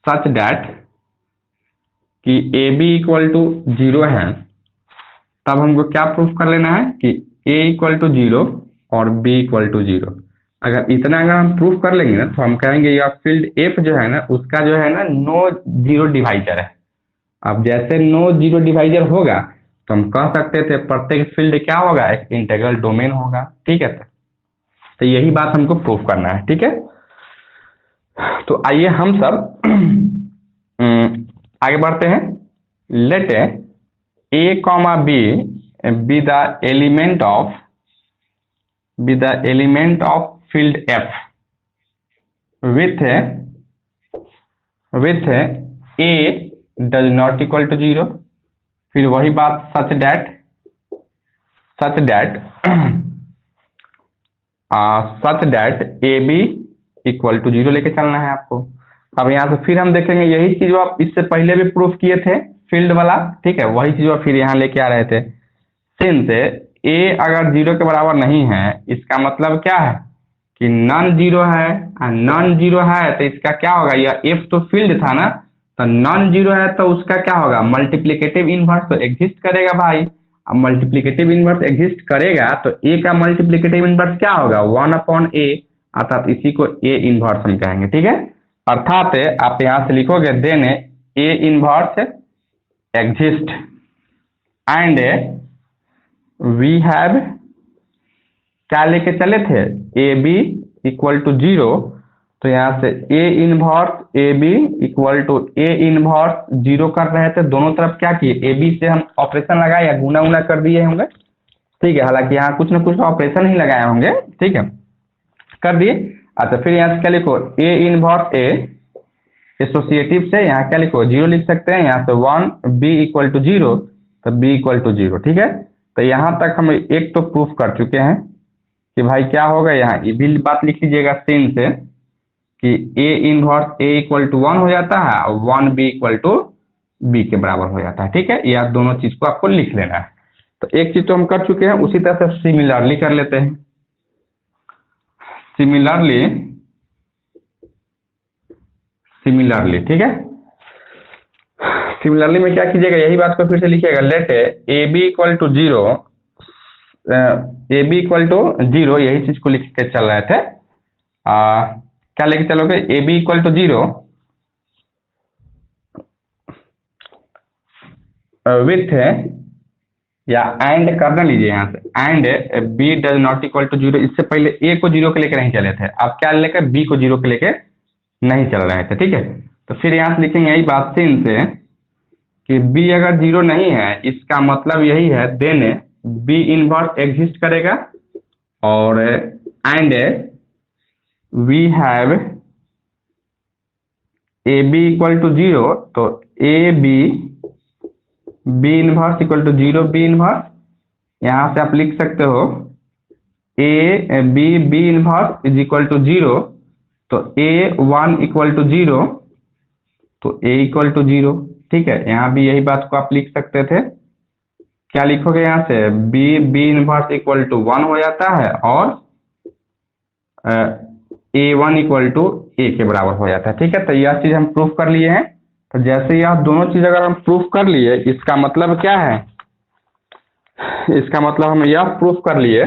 सच दैट कि a B equal to zero है, तब हमको क्या प्रूफ कर लेना है कि ए इक्वल टू जीरो और बी इक्वल टू जीरो। अगर इतना अगर हम प्रूफ कर लेंगे ना, तो हम कहेंगे यह फील्ड एफ जो है ना, उसका जो है ना नो जीरो डिवाइजर है। अब जैसे नो जीरो डिवाइजर होगा, तो हम कह सकते थे प्रत्येक फील्ड क्या होगा, एक इंटीग्रल डोमेन होगा, ठीक है। तो यही बात हमको प्रूफ करना है, ठीक है। तो आइए हम सब आगे बढ़ते हैं। Let a comma b be the element of field F with a does not equal to zero. फिर वही बात, such that a B equal to zero लेके चलना है आपको। अब यहाँ से फिर हम देखेंगे यही चीज जो आप इससे पहले भी प्रूफ किए थे फील्ड वाला, ठीक है, वही चीज फिर यहाँ लेके आ रहे थे। सिंस ए अगर जीरो के बराबर नहीं है, इसका मतलब क्या है कि नॉन जीरो है, नॉन जीरो है तो इसका क्या होगा, यह एफ तो फील्ड था ना, तो नॉन जीरो है तो उसका क्या होगा, मल्टीप्लिकेटिव इनवर्स तो एग्जिस्ट करेगा भाई। अब मल्टीप्लिकेटिव इनवर्स एग्जिस्ट करेगा तो ए का मल्टीप्लिकेटिव इनवर्स क्या होगा, 1/a, अर्थात इसी को ए इनवर्स हम कहेंगे, ठीक है। अर्थात आप यहाँ से लिखोगे then a inverse exist and we have क्या लेके चले थे, a B equal to zero. तो यहाँ से a inverse a B equal to a inverse zero कर रहे थे, दोनों तरफ क्या किए, ए बी से हम ऑपरेशन लगाए या गुना उना कर दिए होंगे, ठीक है। हालांकि यहाँ कुछ ना कुछ ऑपरेशन ही लगाए होंगे, ठीक है, कर दिए। अच्छा, फिर यहाँ से क्या लिखो, ए इनवर्स ए एसोसिएटिव से यहाँ क्या लिखो, जीरो लिख सकते हैं, यहाँ से 1 बी इक्वल टू जीरो, तो बी इक्वल टू जीरो, ठीक है। तो यहाँ तक हम एक तो प्रूफ कर चुके हैं कि भाई क्या होगा, यहाँ ये भी बात लिख लीजिएगा सिन से कि a inverse a equal to 1 हो जाता है और 1 बी इक्वल टू बी के बराबर हो जाता है, ठीक है। यह दोनों चीज को आपको लिख लेना है। तो एक चीज तो हम कर चुके हैं, उसी तरह से सिमिलरली कर लेते हैं। सिमिलरली, ठीक है। सिमिलरली में क्या कीजिएगा, यही बात को फिर से लिखिएगा, let a B equal to zero, a B equal to zero, यही चीज को लिख के चल रहे थे। क्या लेके चलोगे, a B equal to zero with, या एंड करना लीजिए यहाँ से, and b does not equal to zero. इससे पहले ए को जीरो के लेकर नहीं चले थे, अब क्या लेकर बी को जीरो के लेकर नहीं चल रहे थे, ठीक है। तो फिर यहाँ से लिखेंगे यही बात सिन से कि बी अगर जीरो नहीं है, इसका मतलब यही है देन बी इनवर्स एग्जिस्ट करेगा, और and we have A B equal to zero, तो A B B inverse equal to zero B inverse, यहाँ से आप लिख सकते हो A B B inverse is equal to zero, तो ए 1 इक्वल टू जीरो, तो ए इक्वल टू जीरो, ठीक है। यहाँ भी यही बात को आप लिख सकते थे क्या लिखोगे यहाँ से, बी इनवर्स इक्वल टू 1 हो जाता है और A1 इक्वल टू ए के बराबर हो जाता है। ठीक है, तो यह चीज हम प्रूफ कर लिए हैं। तो जैसे यह दोनों चीज अगर हम प्रूफ कर लिए, इसका मतलब क्या है, इसका मतलब हम यह प्रूफ कर लिए,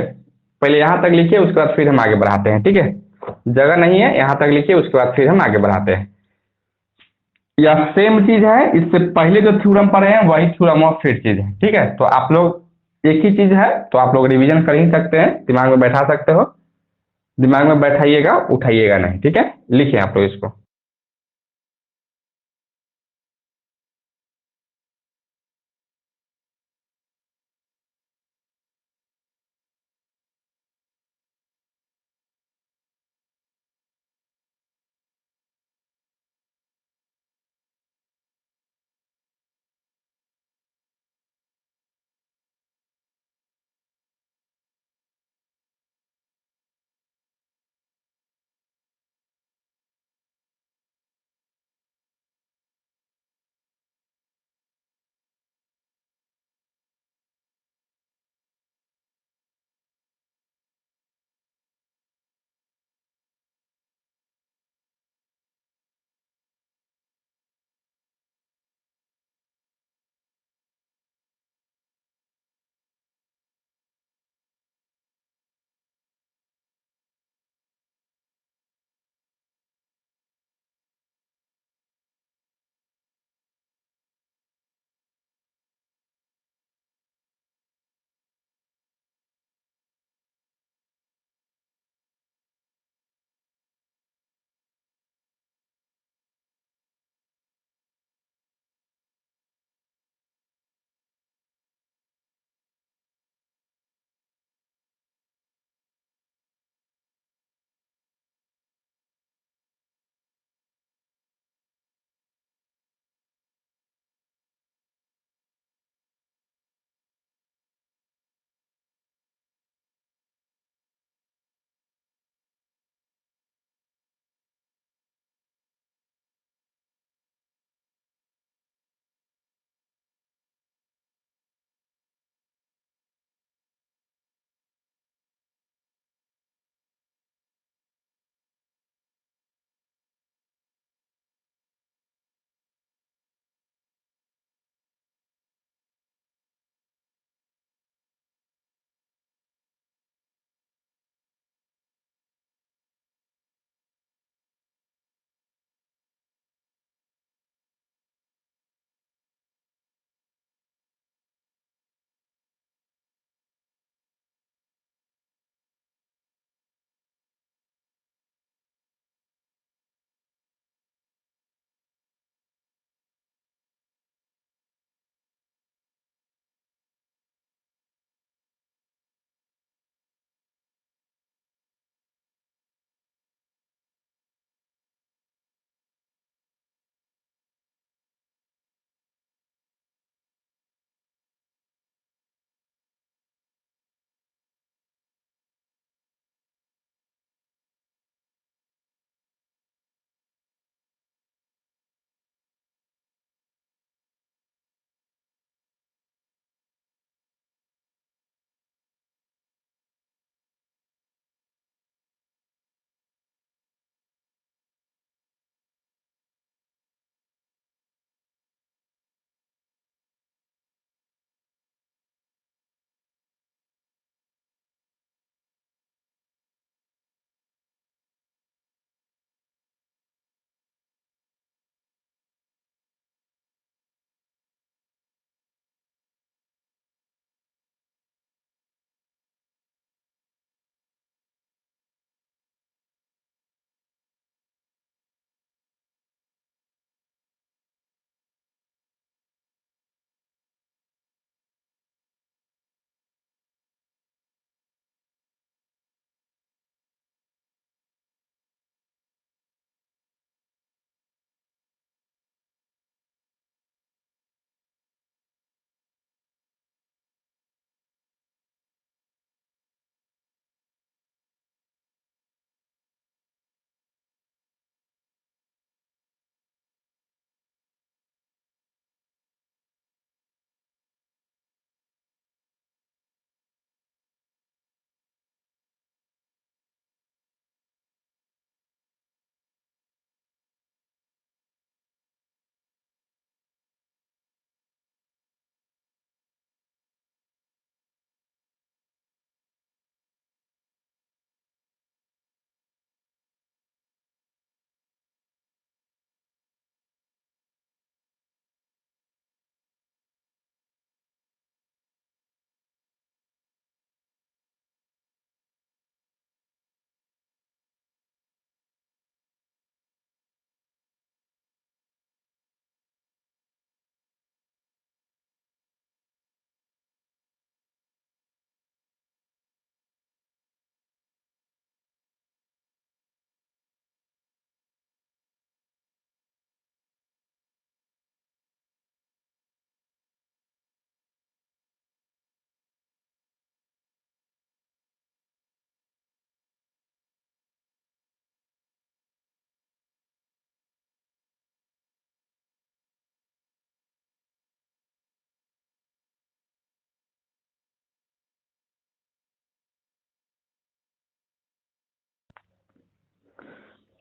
पहले यहाँ तक लिखिए उसके बाद फिर हम आगे बढ़ाते हैं। ठीक है, जगह नहीं है, यहाँ तक लिखिए उसके बाद फिर हम आगे बढ़ाते हैं। यह सेम चीज है, इससे पहले जो थ्योरम पढ़े हैं वही थ्योरम ऑफ फिर चीज है। ठीक है, तो आप लोग एक ही चीज है तो आप लोग रिवीजन कर ही सकते हैं, दिमाग में बैठा सकते हो, दिमाग में बैठाइएगा उठाइएगा नहीं। ठीक है, लिखिए आप लोग इसको।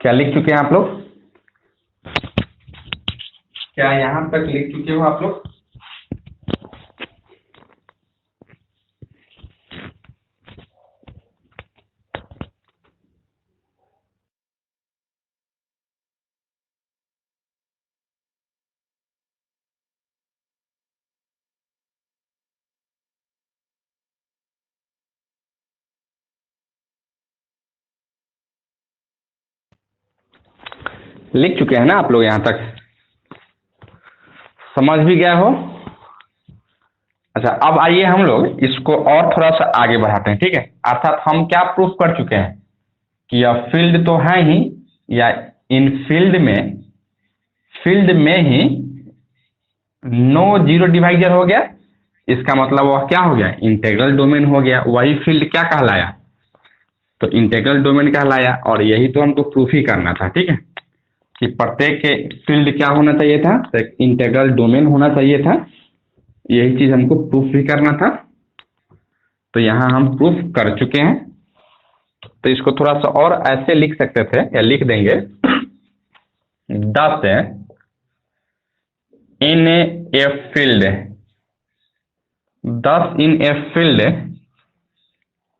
क्या लिख चुके हैं आप लोग? क्या यहां तक लिख चुके हो आप लोग? लिख चुके हैं ना आप लोग? यहां तक समझ भी गए हो? अच्छा, अब आइए हम लोग इसको और थोड़ा सा आगे बढ़ाते हैं, ठीक है। अर्थात हम क्या प्रूफ कर चुके हैं कि यह फील्ड तो है ही, या इन फील्ड में ही नो जीरो डिवाइजर हो गया। इसका मतलब वह क्या हो गया? इंटीग्रल डोमेन हो गया। वही फील्ड क्या कहलाया? तो इंटीग्रल डोमेन कहलाया। और यही तो हमको प्रूफ ही करना था, ठीक है, कि प्रत्येक फील्ड क्या होना चाहिए था? तो इंटीग्रल डोमेन होना चाहिए था। यही चीज हमको प्रूफ भी करना था। तो यहाँ हम प्रूफ कर चुके हैं। तो इसको थोड़ा सा और ऐसे लिख सकते थे, या लिख देंगे 10 in a field, 10 in a field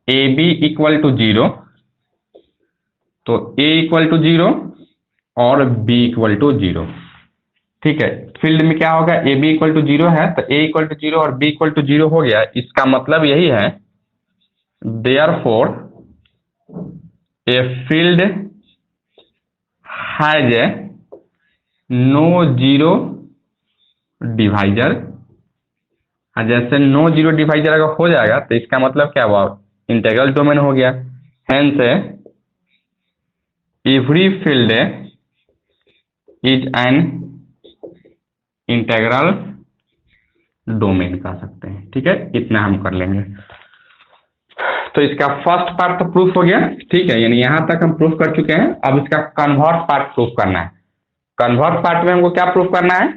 A B equal to 0। तो ए इक्वल टू 0 और बी इक्वल टू 0, ठीक है। फील्ड में क्या होगा? ए बी इक्वल टू 0 है, तो ए इक्वल टू 0 और बी इक्वल टू 0 हो गया। इसका मतलब यही है, therefore a field has no zero divisor. जैसे नो जीरो डिवाइजर अगर हो जाएगा तो इसका मतलब क्या हुआ? इंटीग्रल डोमेन हो गया। Hence every field is an integral domain कह सकते हैं, ठीक है। इतना हम कर लेंगे। तो इसका फर्स्ट पार्ट तो प्रूफ हो गया, ठीक है, यानी यहां तक हम प्रूफ कर चुके हैं। अब इसका कन्वर्ट पार्ट प्रूफ करना है। कन्वर्ट पार्ट में हमको क्या प्रूफ करना है?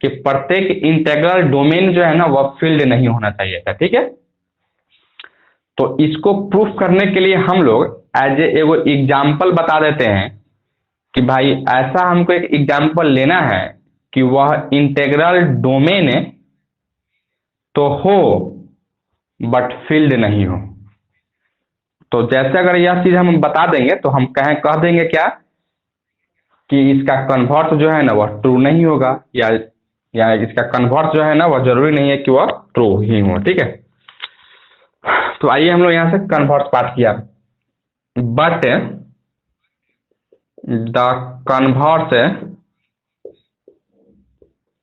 कि प्रत्येक इंटीग्रल डोमेन जो है ना, वह फील्ड नहीं होना चाहिए था, ठीक है। तो इसको प्रूफ करने के लिए हम लोग एज एगो एग्जाम्पल बता देते हैं कि भाई ऐसा हमको एक एग्जाम्पल लेना है कि वह इंटीग्रल डोमेन तो हो बट फील्ड नहीं हो। तो जैसे अगर यह चीज हम बता देंगे तो हम कह देंगे क्या कि इसका कन्वर्ट जो है ना वह ट्रू नहीं होगा, या इसका कन्वर्ट जो है ना वह जरूरी नहीं है कि वह ट्रू ही हो, ठीक है। तो आइए हम लोग यहां से कन्वर्ट पार्ट किया। But the converse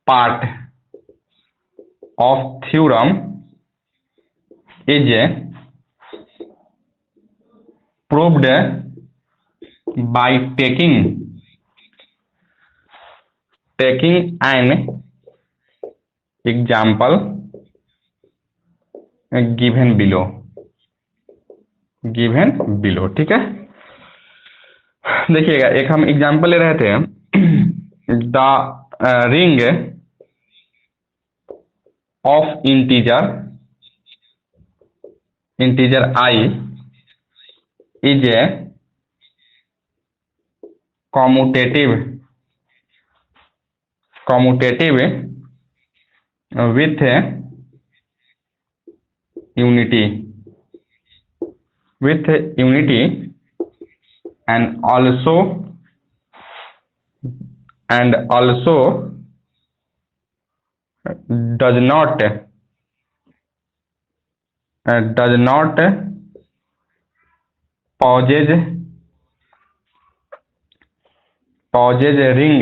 part of theorem is proved by taking an example given below, ठीक है। देखिएगा, एक हम एग्जाम्पल ले रहे थे। The ring of integer I is a commutative with unity and also does not possess ring,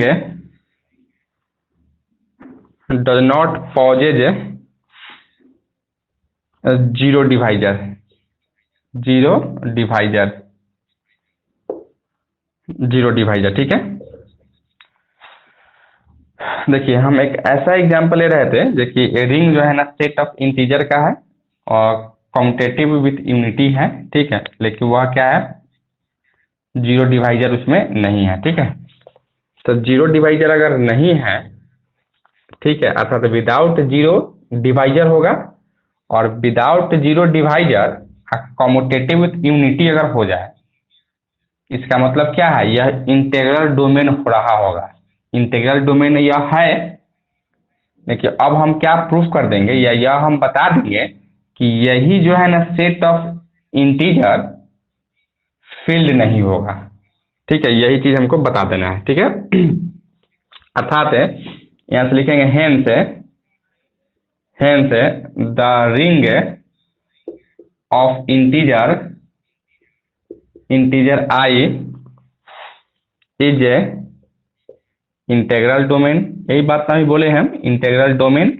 does not possess zero divisor, ठीक है। देखिए, हम एक ऐसा एग्जांपल ले रहे थे जो कि रिंग जो है ना सेट ऑफ इंटीजर का है और कम्यूटेटिव विथ यूनिटी है, ठीक है, लेकिन वह क्या है? जीरो डिवाइजर उसमें नहीं है, ठीक है। तो जीरो डिवाइजर अगर नहीं है, ठीक है, अर्थात तो विदाउट जीरो डिवाइजर होगा, और without zero divisor commutative with unity अगर हो जाए इसका मतलब क्या है, यह इंटीग्रल डोमेन हो रहा होगा। इंटीग्रल डोमेन यह है। देखिए अब हम क्या प्रूफ कर देंगे, या यह हम बता देंगे कि यही जो है ना सेट ऑफ इंटीजर फील्ड नहीं होगा। ठीक है, यही चीज हमको बता देना है। ठीक है, अर्थात यहां से लिखेंगे hence the ring of integer I is a integral domain. यही बात अभी बोले हम, इंटीग्रल डोमेन।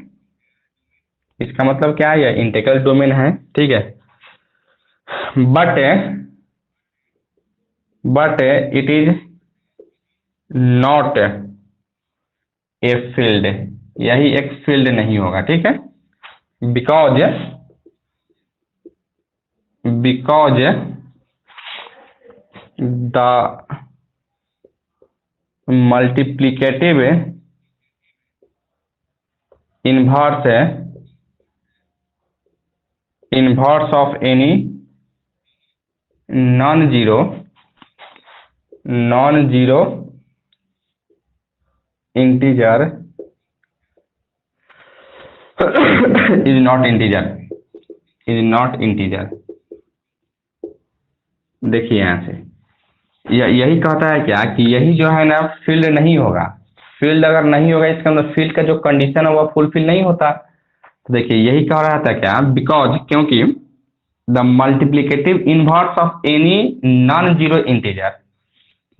इसका मतलब क्या है, यह इंटीग्रल डोमेन है। ठीक है, but it is not a field. यही एक फील्ड नहीं होगा। ठीक है, because because the multiplicative inverse of any non zero integer is not integer. देखिए यहां से यही कहता है क्या कि यही जो है ना फील्ड नहीं होगा। फील्ड अगर नहीं होगा, इसका मतलब फील्ड का जो कंडीशन है वह फुलफिल नहीं होता। तो देखिए यही कह रहा था क्या, बिकॉज क्योंकि the multiplicative inverse of any non zero integer.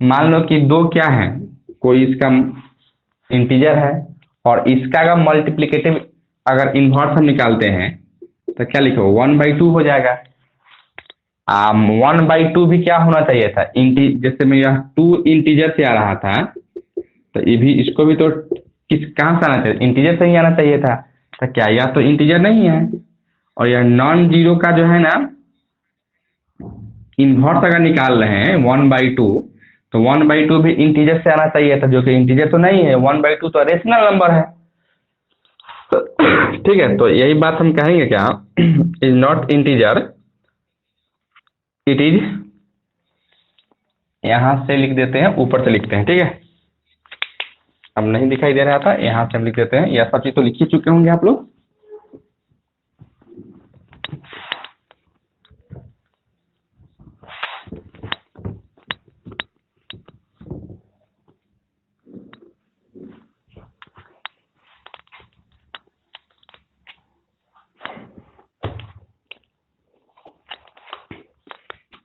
मान लो कि दो क्या है, कोई इसका इंटीजर है और इसका अगर मल्टीप्लिकेटिव अगर इनवर्स हम निकालते हैं तो क्या लिखो, 1/2 हो जाएगा। 1/2 भी क्या होना चाहिए था, जैसे मैं यह 2 इंटीजर से आ रहा था, तो ये भी इसको भी तो कहाँ से आना चाहिए, इंटीजर से ही आना चाहिए था। तो क्या यह तो इंटीजर नहीं है, और यह नॉन जीरो का जो है ना इन्वर्स अगर निकाल रहे हैं 1/2, तो 1/2 भी इंटीजर से आना चाहिए था, जो कि इंटीजर तो नहीं है। 1/2 तो रेशनल नंबर है। ठीक है, तो यही बात हम कहेंगे क्या, is not integer, it is, यहां से लिख देते हैं, ऊपर से लिखते हैं। ठीक है, अब नहीं दिखाई दे रहा था, यहां से हम लिख देते हैं। यह सब चीज तो लिख ही चुके होंगे आप लोग।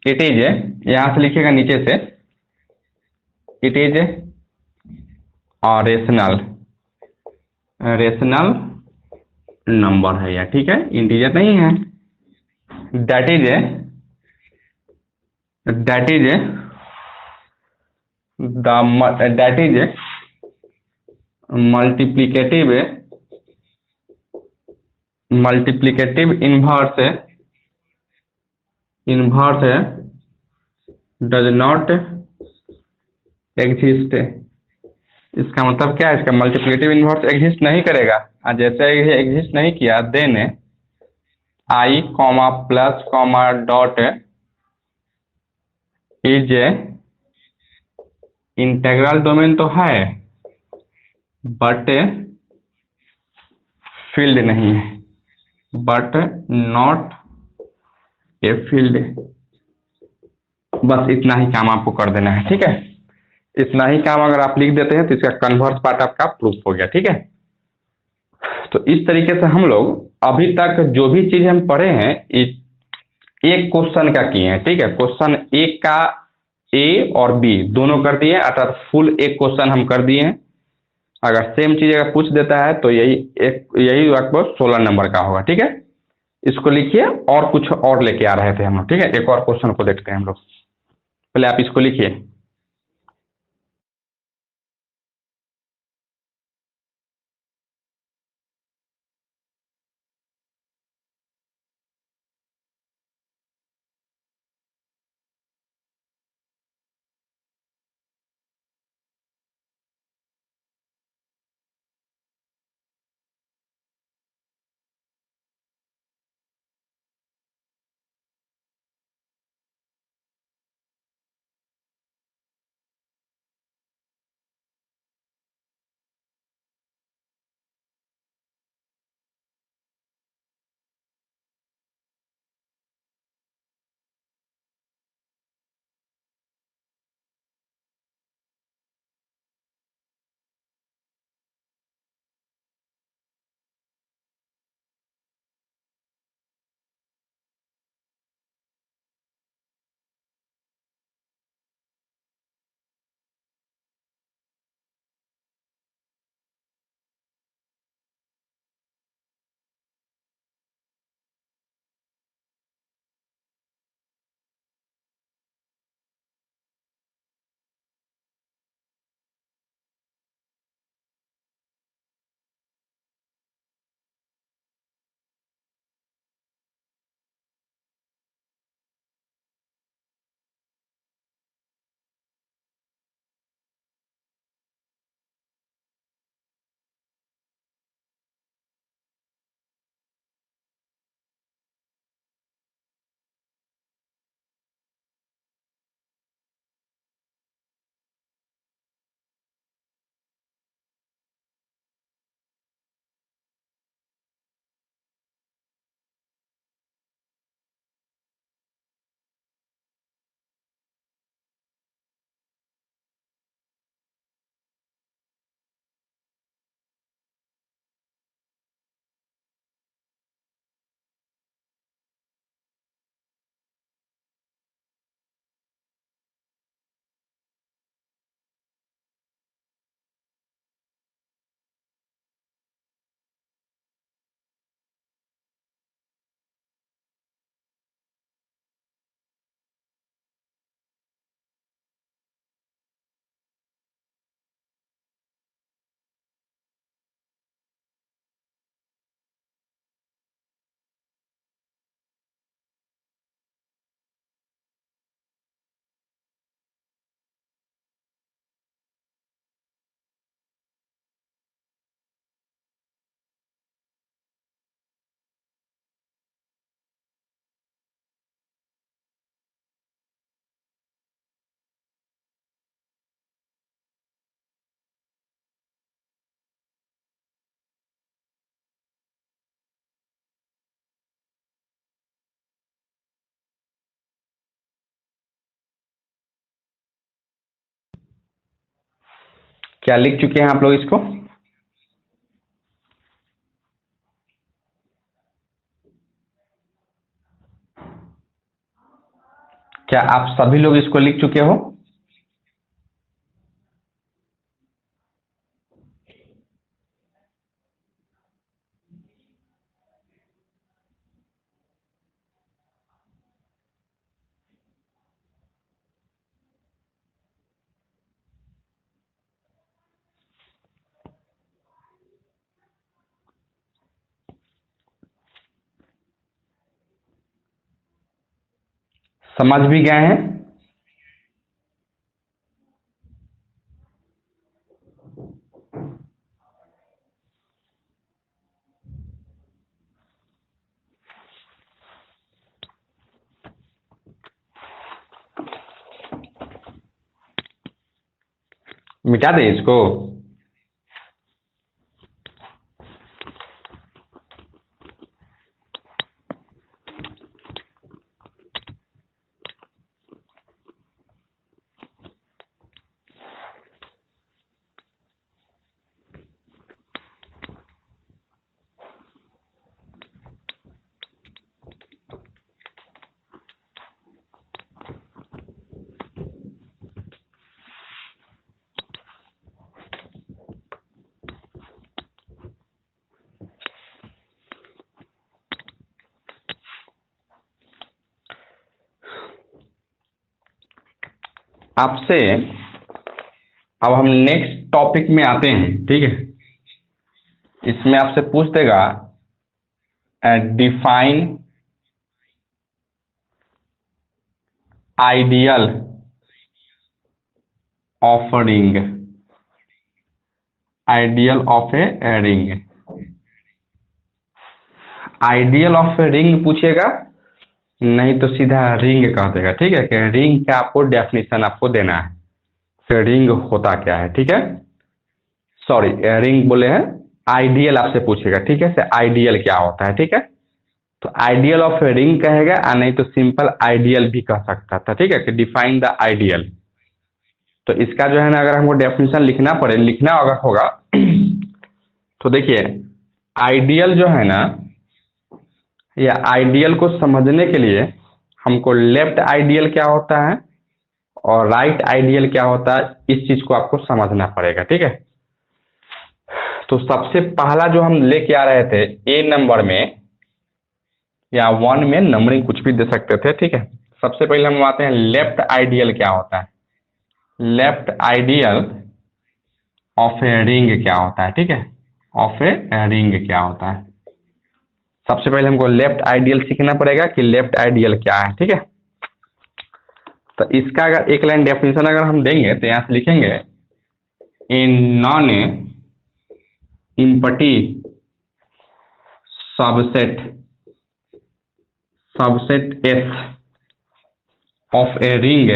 इट इज, यहां से लिखिएगा नीचे से, it is rational rational number है यह। ठीक है, इंटीजर नहीं है। That is that is that is multiplicative inverse does not exist. इसका मतलब क्या है, इसका मल्टीप्लिकेटिव इनवर्स एग्जिस्ट नहीं करेगा। और जैसे ये एग्जिस्ट नहीं किया, then I comma plus comma dot is integral domain तो है, बट फील्ड नहीं है, बट नॉट ए फील्ड। बस इतना ही काम आपको कर देना है। ठीक है, इतना ही काम अगर आप लिख देते हैं तो इसका कन्वर्स पार्ट आपका प्रूफ हो गया। ठीक है, तो इस तरीके से हम लोग अभी तक जो भी चीज हम पढ़े हैं, एक क्वेश्चन का किए हैं। ठीक है, क्वेश्चन एक का ए और बी दोनों कर दिए, अर्थात फुल एक क्वेश्चन हम कर दिए हैं। अगर सेम चीज अगर पूछ देता है तो यही आपको 16 नंबर का होगा। ठीक है, इसको लिखिए, और कुछ और लेके आ रहे थे हम लोग। ठीक है, एक और क्वेश्चन को देखते हैं हम लोग। पहले आप इसको लिखिए। क्या लिख चुके हैं आप लोग इसको? क्या आप सभी लोग इसको लिख चुके हो? समझ भी गए हैं? मिटा दें इसको? आपसे अब हम नेक्स्ट टॉपिक में आते हैं, ठीक है। इसमें आपसे पूछ देगा define ideal of ring, ideal of a ring. Ideal of a ring पूछेगा, नहीं तो सीधा रिंग कह देगा, ठीक है। कि रिंग का आपको डेफिनेशन आपको देना है, फिर रिंग होता क्या है, ठीक है। सॉरी, रिंग बोले हैं, आइडियल आपसे पूछेगा, ठीक है। से आइडियल क्या होता है, ठीक है। तो आइडियल ऑफ रिंग कहेगा, और नहीं तो सिंपल आइडियल भी कह सकता था, ठीक है। कि डिफाइन द आइडियल। तो इसका जो है ना, अगर हमको डेफिनेशन लिखना अगर होगा तो देखिए, आइडियल जो है ना, या आइडियल को समझने के लिए हमको लेफ्ट आइडियल क्या होता है और राइट आइडियल क्या होता है, इस चीज को आपको समझना पड़ेगा, ठीक है। तो सबसे पहला जो हम लेके आ रहे थे ए नंबर में या 1 में, नंबरिंग कुछ भी दे सकते थे, ठीक है। सबसे पहले हम आते हैं लेफ्ट आइडियल क्या होता है। Left ideal of a ring क्या होता है, ठीक है। ऑफ ए रिंग क्या होता है, सबसे पहले हमको लेफ्ट आइडियल सीखना पड़ेगा कि लेफ्ट आइडियल क्या है, ठीक है। तो इसका अगर एक लाइन डेफिनेशन अगर हम देंगे तो यहां से लिखेंगे in non empty subset S of a ring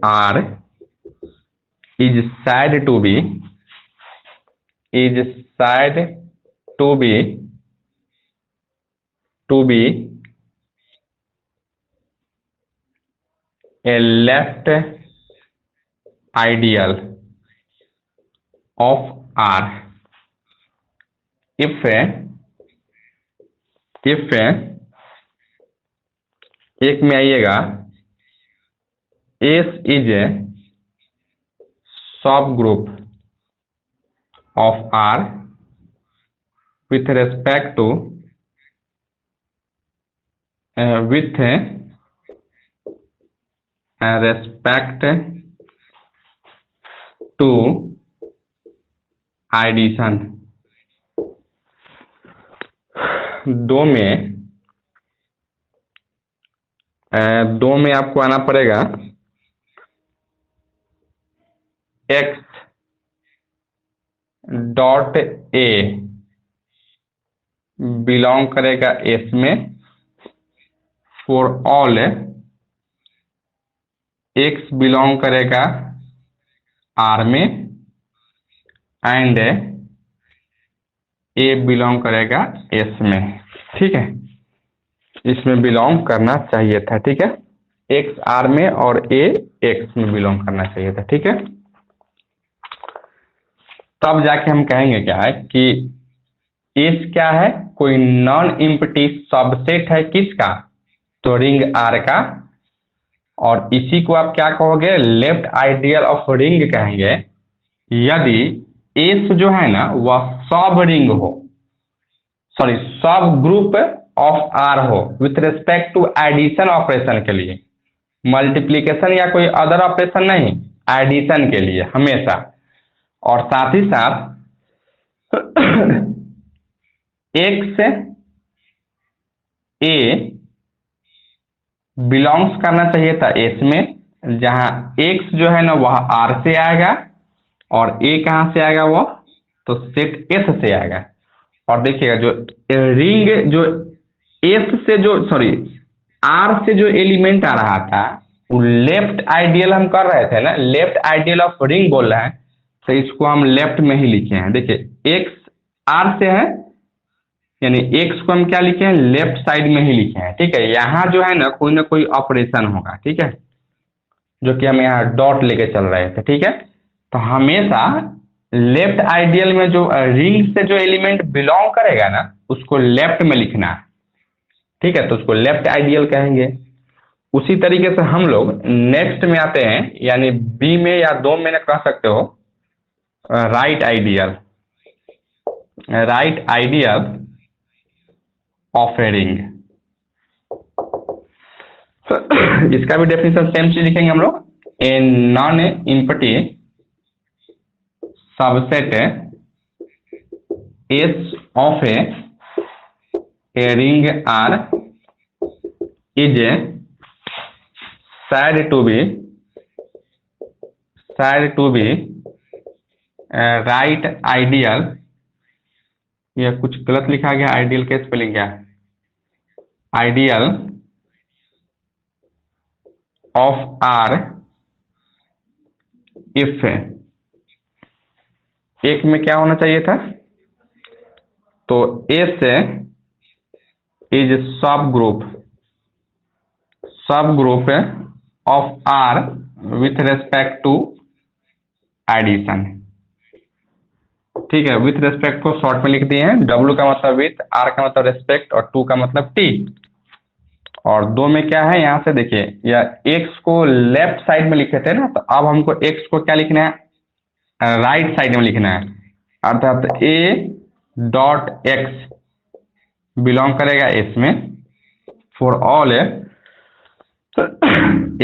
R is said to be a left ideal of R if एक में आइएगा S is a subgroup of R with respect to addition। दो में आपको आना पड़ेगा x डॉट ए बिलोंग करेगा S में फॉर ऑल x बिलोंग करेगा R में एंड A बिलोंग करेगा S में, ठीक है। इसमें बिलोंग करना चाहिए था, ठीक है। एक्स आर में और ए एक्स में बिलोंग करना चाहिए था, ठीक है। तब जाके हम कहेंगे क्या है कि एस क्या है, कोई नॉन इम्पटी सबसेट है किसका, तो रिंग आर का। और इसी को आप क्या कहोगे, लेफ्ट आइडियल ऑफ रिंग कहेंगे यदि एस जो है ना वह सब रिंग हो, sorry subgroup of R हो with respect to addition operation के लिए, मल्टीप्लीकेशन या कोई अदर ऑपरेशन नहीं, एडिशन के लिए हमेशा। और साथ ही साथ एक्स ए बिलोंग्स करना चाहिए था एस में, जहां एक्स जो है ना वह आर से आएगा और ए कहां से आएगा, वो तो सेट एस से आएगा। और देखिएगा जो रिंग जो एस से जो सॉरी आर से जो एलिमेंट आ रहा था वो लेफ्ट आइडियल हम कर रहे थे ना, लेफ्ट आइडियल ऑफ रिंग बोल रहे हैं, तो इसको हम लेफ्ट में ही लिखे हैं। देखिए एक्स आर से है, यानी एक्स को हम क्या लिखे हैं, लेफ्ट साइड में ही लिखे हैं, ठीक है। यहाँ जो है ना कोई ऑपरेशन होगा, ठीक है, जो कि हम यहाँ डॉट लेके चल रहे थे, ठीक है। तो हमेशा लेफ्ट आइडियल में जो रिंग से जो एलिमेंट बिलोंग करेगा ना उसको लेफ्ट में लिखना है, ठीक है, तो उसको लेफ्ट आइडियल कहेंगे। उसी तरीके से हम लोग नेक्स्ट में आते हैं, यानी बी में या दो में ना कह सकते हो, right ideal, right ideal of a ring. इसका भी डेफिनेशन सेम चीज लिखेंगे हम लोग, a non empty subset S of a ring R is said to be right ideal, या कुछ गलत लिखा गया, आइडियल के स्पेलिंग क्या, आइडियल ऑफ आर इफ, एक में क्या होना चाहिए था, तो S is subgroup of R with respect to addition, ठीक है। विथ रेस्पेक्ट को शॉर्ट में लिख दिए हैं, डब्ल्यू का मतलब विथ, आर का मतलब रेस्पेक्ट और टू का मतलब टी। और दो में क्या है, यहां से देखिए, या एक्स को लेफ्ट साइड में लिखे थे ना, तो अब हमको एक्स को क्या लिखना है, राइट साइड में लिखना है, अर्थात ए डॉट एक्स बिलोंग करेगा इसमें फॉर ऑल ए, तो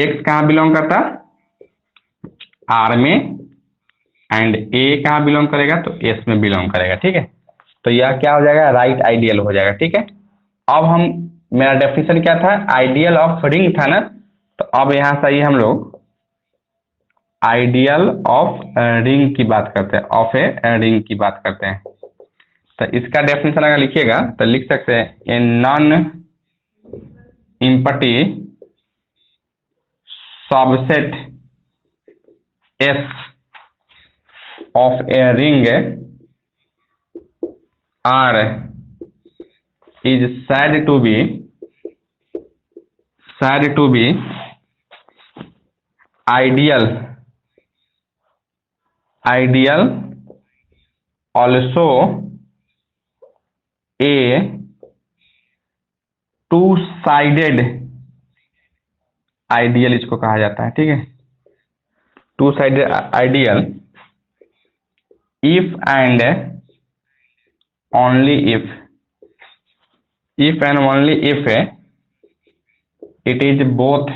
एक्स कहाँ बिलोंग करता, आर में, एंड ए कहाँ बिलोंग करेगा, तो एस में बिलोंग करेगा, ठीक है। तो यह क्या हो जाएगा, राइट आइडियल हो जाएगा, ठीक है। अब हम, मेरा डेफिनेशन क्या था, आइडियल ऑफ रिंग था ना, तो अब यहाँ से हम लोग आइडियल ऑफ रिंग की बात करते हैं, ऑफ ए रिंग की बात करते हैं। तो इसका डेफिनेशन अगर लिखिएगा तो लिख सकते हैं, a non empty subset S of a ring R is said to be ideal also a two-sided ideal इसको कहा जाता है, ठीक है, two sided ideal if and only if and only if it is both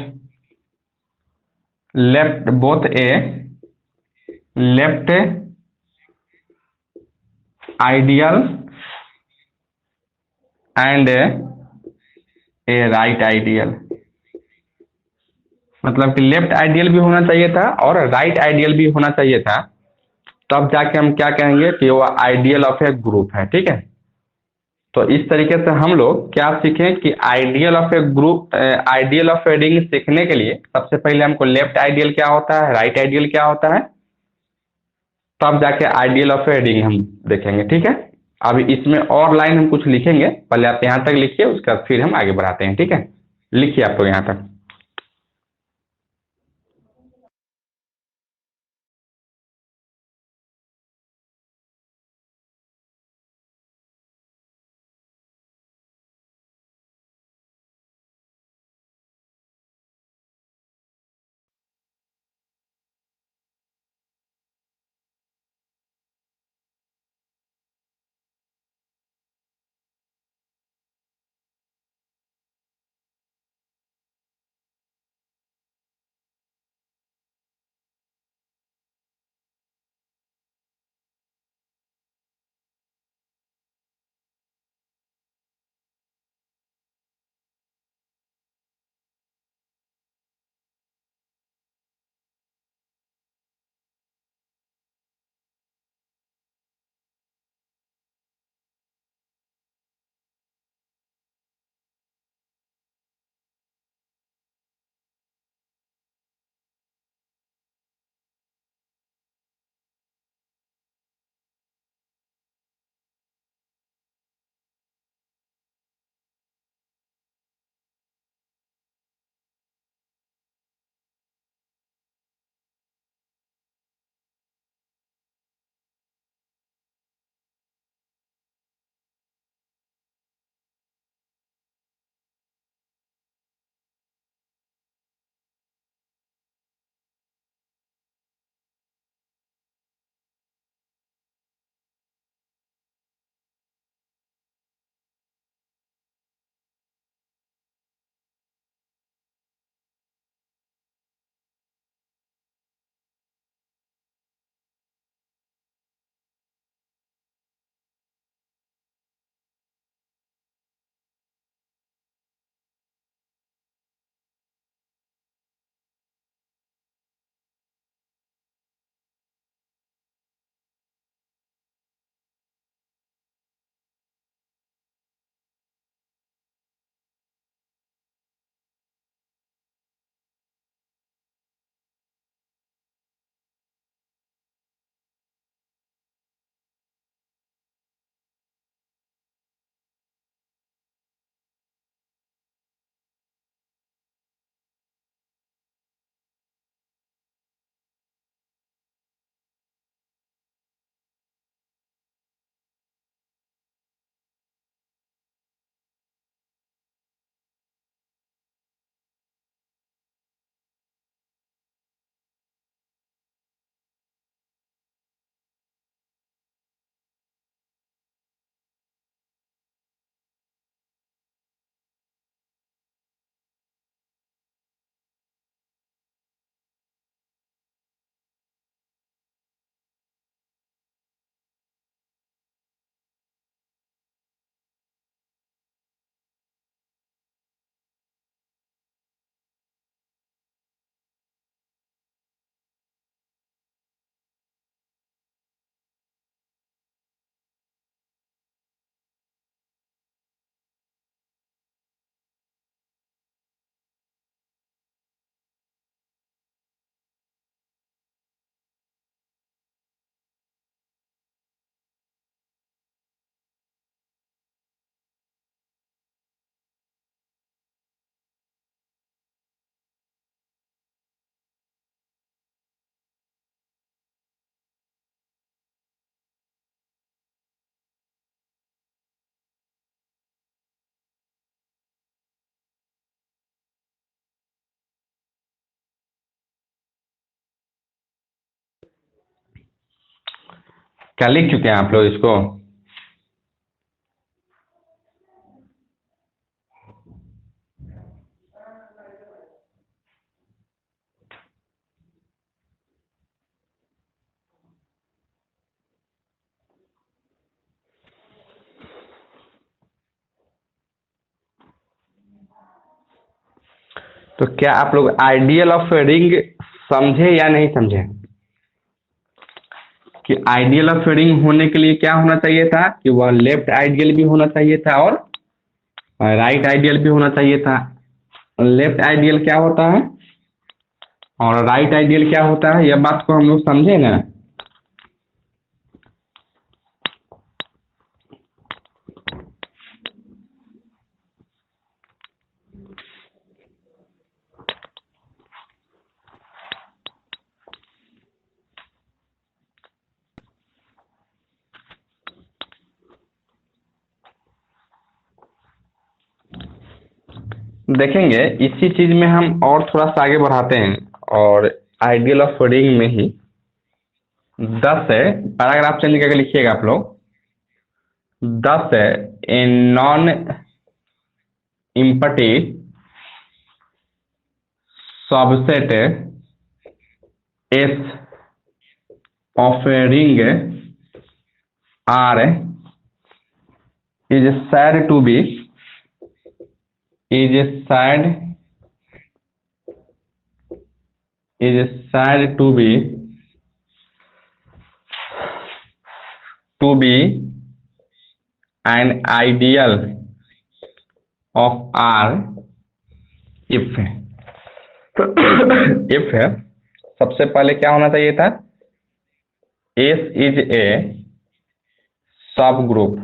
a left ideal and a right ideal, मतलब कि left ideal भी होना चाहिए था और राइट आइडियल भी होना चाहिए था, तब जाके हम क्या कहेंगे कि वो आइडियल ऑफ ए ग्रुप है, ठीक है। तो इस तरीके से हम लोग क्या सीखें कि ideal of A group, ideal of a ring सीखने के लिए सबसे पहले हमको लेफ्ट आइडियल क्या होता है, राइट आइडियल क्या होता है, तब जाके आइडियल ऑफ ए रिंग हम देखेंगे, ठीक है। अब इसमें और लाइन हम कुछ लिखेंगे, पहले आप यहाँ तक लिखिए, उसका फिर हम आगे बढ़ाते हैं, ठीक है। लिखिए आप तो यहाँ तक। क्या लिख चुके हैं आप लोग इसको? तो क्या आप लोग आइडियल ऑफ रिंग समझे या नहीं समझे? कि आइडियल ऑफ रिंग होने के लिए क्या होना चाहिए था कि वह लेफ्ट आइडियल भी होना चाहिए था और राइट आइडियल भी होना चाहिए था। लेफ्ट आइडियल क्या होता है और राइट आइडियल क्या होता है, यह बात को हम लोग समझे ना। देखेंगे इसी चीज में हम और थोड़ा सा आगे बढ़ाते हैं, और आइडियल ऑफ रिंग में ही 10 है, पैराग्राफ चेंज करके लिखिएगा आप लोग। 10 है, a non empty subset S of a ring R is said to be is said to be an ideal of R if if है, सबसे पहले क्या होना चाहिए था, S is a subgroup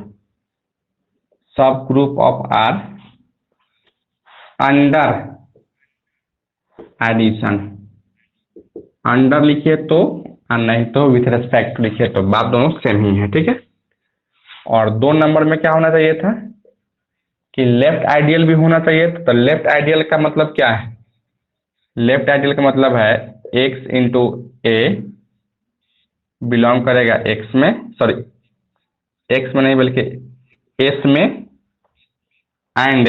of R under addition, under लिखिए तो, और नहीं तो विथ रेस्पेक्ट लिखिए तो, बात दोनों सेम ही है, ठीक है। और 2 नंबर में क्या होना चाहिए था कि लेफ्ट आइडियल भी होना चाहिए। तो लेफ्ट आइडियल का मतलब क्या है, लेफ्ट आइडियल का मतलब है x इंटू ए बिलोंग करेगा x में, सॉरी x में नहीं बल्कि s में, एंड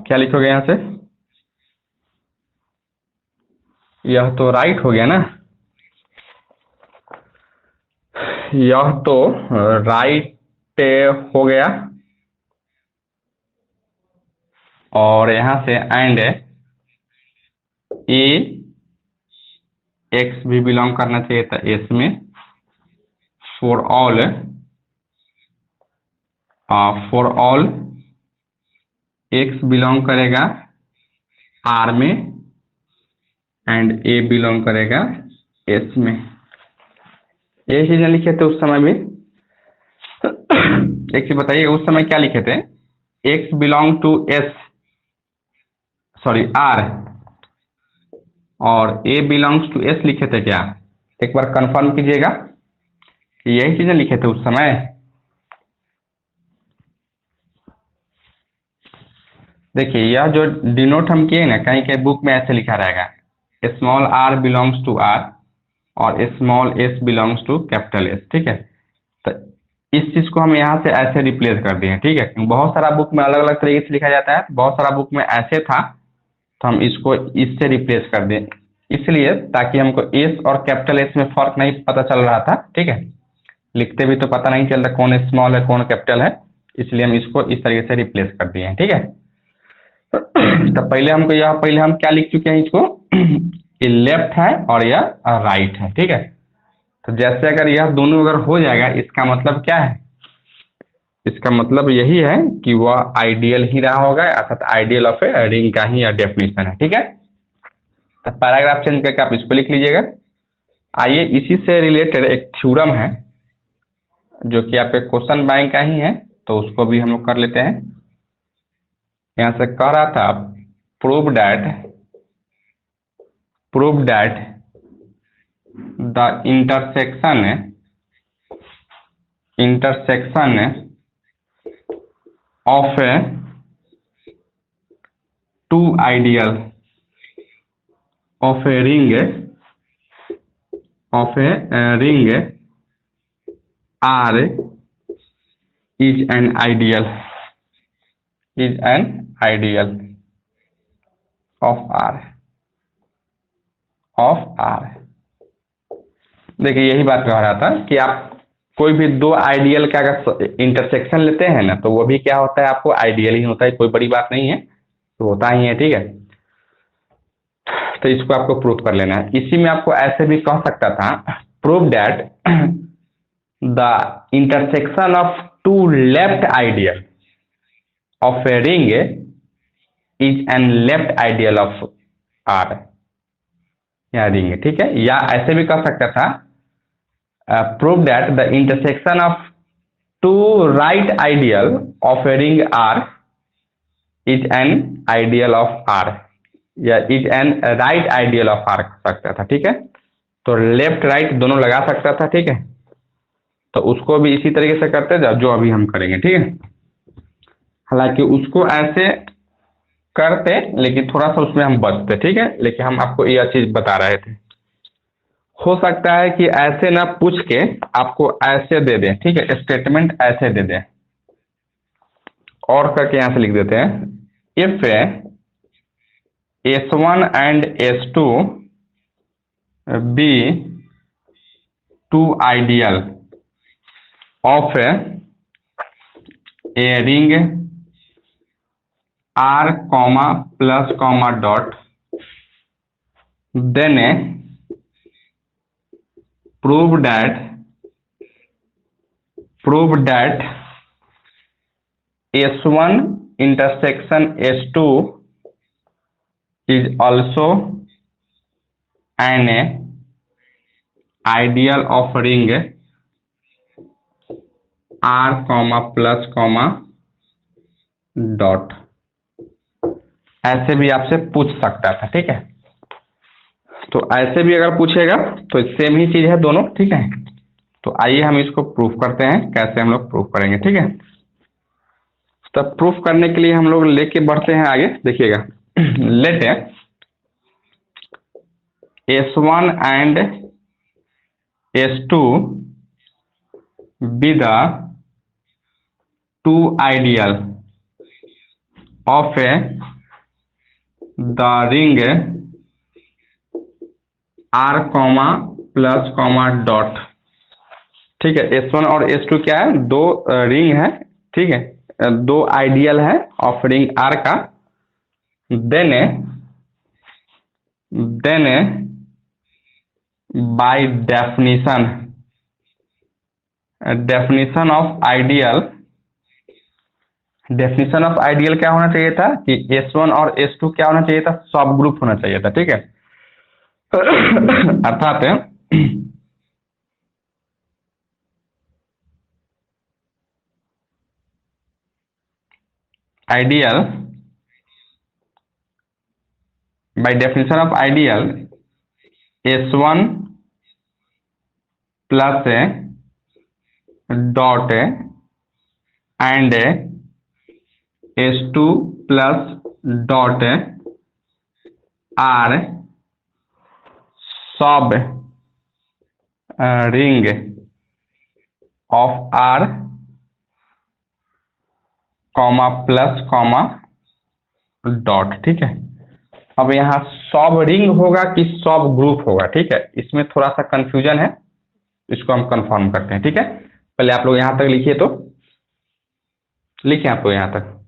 क्या लिखोगे यहां से, यह तो राइट हो गया ना, यह तो राइट हो गया, और यहां से एंड ए एक्स भी बिलोंग करना चाहिए था एस में, फॉर ऑल एक्स बिलोंग करेगा आर में, एंड ए बिलोंग करेगा एस में। यही चीजें लिखे थे उस समय भी। एक चीज बताइए, उस समय क्या लिखे थे, x belong to S, sorry R, और ए बिलोंग्स टू एस लिखे थे क्या, एक बार कंफर्म कीजिएगा कि यही चीजें लिखे थे उस समय। देखिए यह जो डिनोट हम किए ना, कहीं कहीं बुक में ऐसे लिखा रहेगा, small R belongs to R और small S belongs to capital S, ठीक है। तो इस चीज को हम यहाँ से ऐसे रिप्लेस कर दिए, ठीक है। बहुत सारा बुक में अलग अलग तरीके से लिखा जाता है, बहुत सारा बुक में ऐसे था, तो हम इसको इससे रिप्लेस कर दें, इसलिए ताकि हमको एस और कैपिटल एस में फर्क नहीं पता चल रहा था, ठीक है। लिखते भी तो पता नहीं चल रहा कौन स्मॉल है कौन कैपिटल है, इसलिए हम इसको इस तरीके से रिप्लेस कर दिए हैं, ठीक है। तो पहले हम क्या लिख चुके हैं इसको, ये लेफ्ट है और यह राइट है, ठीक है। तो जैसे अगर यह दोनों अगर हो जाएगा, इसका मतलब क्या है, इसका मतलब यही है कि वह आइडियल ही रहा होगा, अर्थात आइडियल ऑफ ए रिंग का ही डेफिनेशन है, ठीक है। तो पैराग्राफ चेंज करके आप इसको लिख लीजिएगा। आइए इसी से रिलेटेड एक थ्योरम है जो कि आपके क्वेश्चन बैंक का ही है, तो उसको भी हम लोग कर लेते हैं। यहां से कह रहा था, prove that the intersection of two ideal of a ring R is an ideal of R। देखिए यही बात कह रहा था कि आप कोई भी दो आइडियल का अगर इंटरसेक्शन लेते हैं ना, तो वो भी क्या होता है, आपको आइडियल ही होता है, कोई बड़ी बात नहीं है, तो होता ही है, ठीक है। तो इसको आपको प्रूव कर लेना है। इसी में आपको ऐसे भी कह सकता था, prove that the intersection of two left ideal of a ring is an left ideal of R, या रिंग, ठीक है। या ऐसे भी कह सकता था, prove that the intersection of two right ideal of a ring R is an ideal of R, या is an right ideal of R कर सकता था, ठीक है। तो लेफ्ट राइट दोनों लगा सकता था, ठीक है। तो उसको भी इसी तरीके से करते जाओ जो अभी हम करेंगे, ठीक है। हालांकि उसको ऐसे करते लेकिन थोड़ा सा उसमें हम बचते, ठीक है, लेकिन हम आपको यह चीज बता रहे थे। हो सकता है कि ऐसे ना पूछ के आपको ऐसे दे दें, ठीक है, स्टेटमेंट ऐसे दे दें, और करके यहां से लिख देते हैं, if S1 and S2 be two ideal of a ring R comma plus comma dot, then prove that S1 intersection S2 is also an ideal of ring R comma plus comma dot। ऐसे भी आपसे पूछ सकता था, ठीक है। तो ऐसे भी अगर पूछेगा तो सेम ही चीज है दोनों, ठीक है। तो आइए हम इसको प्रूफ करते हैं, कैसे हम लोग प्रूफ करेंगे, ठीक है। तब प्रूफ करने के लिए हम लोग लेके बढ़ते हैं आगे, देखिएगा। Let S1 and S2 be the two ideal of the ring R comma plus comma dot, ठीक है। S1 और S2 क्या है, दो रिंग है, ठीक है, दो आइडियल है ऑफ रिंग R का। Then by definition of ideal, definition of ideal क्या होना चाहिए था कि S1 और S2 क्या होना चाहिए था, सब ग्रुप होना चाहिए था, ठीक है। अर्थात ideal, by definition of ideal S1 plus dot and S2 plus dot R subring of R comma plus comma dot, ठीक है। अब यहाँ सब रिंग होगा कि सब ग्रुप होगा, ठीक है, इसमें थोड़ा सा कंफ्यूजन है, इसको हम कंफर्म करते हैं, ठीक है। पहले आप लोग यहाँ तक लिखिए, तो लिखिए आप लोग यहाँ तक।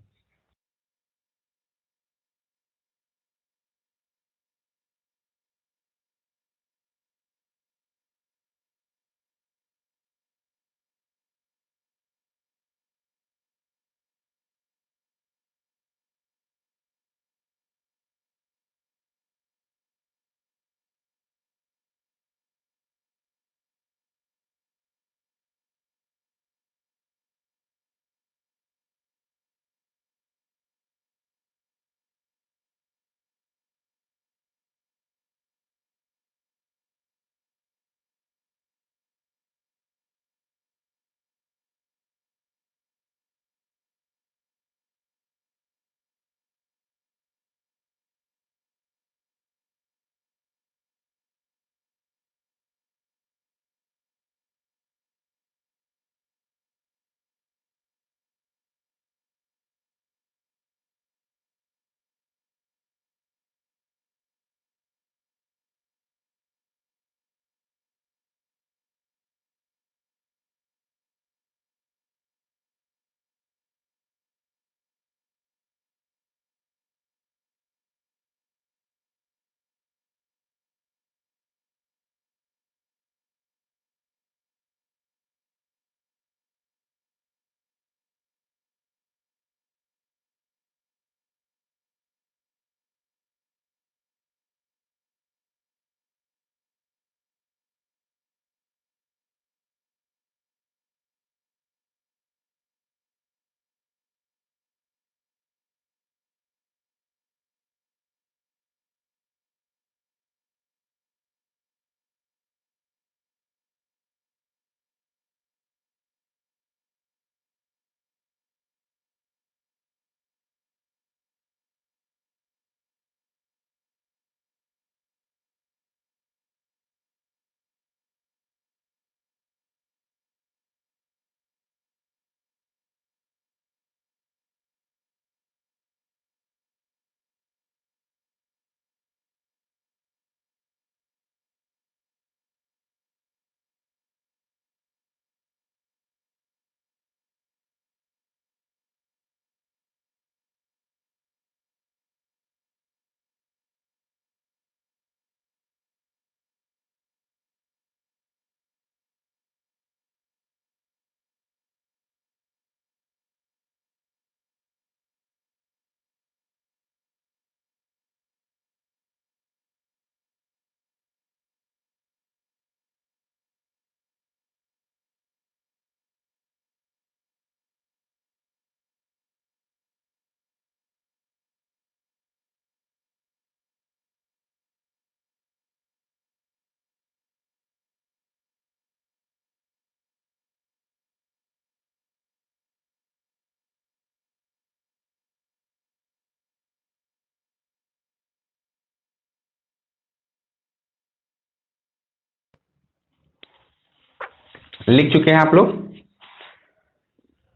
लिख चुके हैं आप लोग।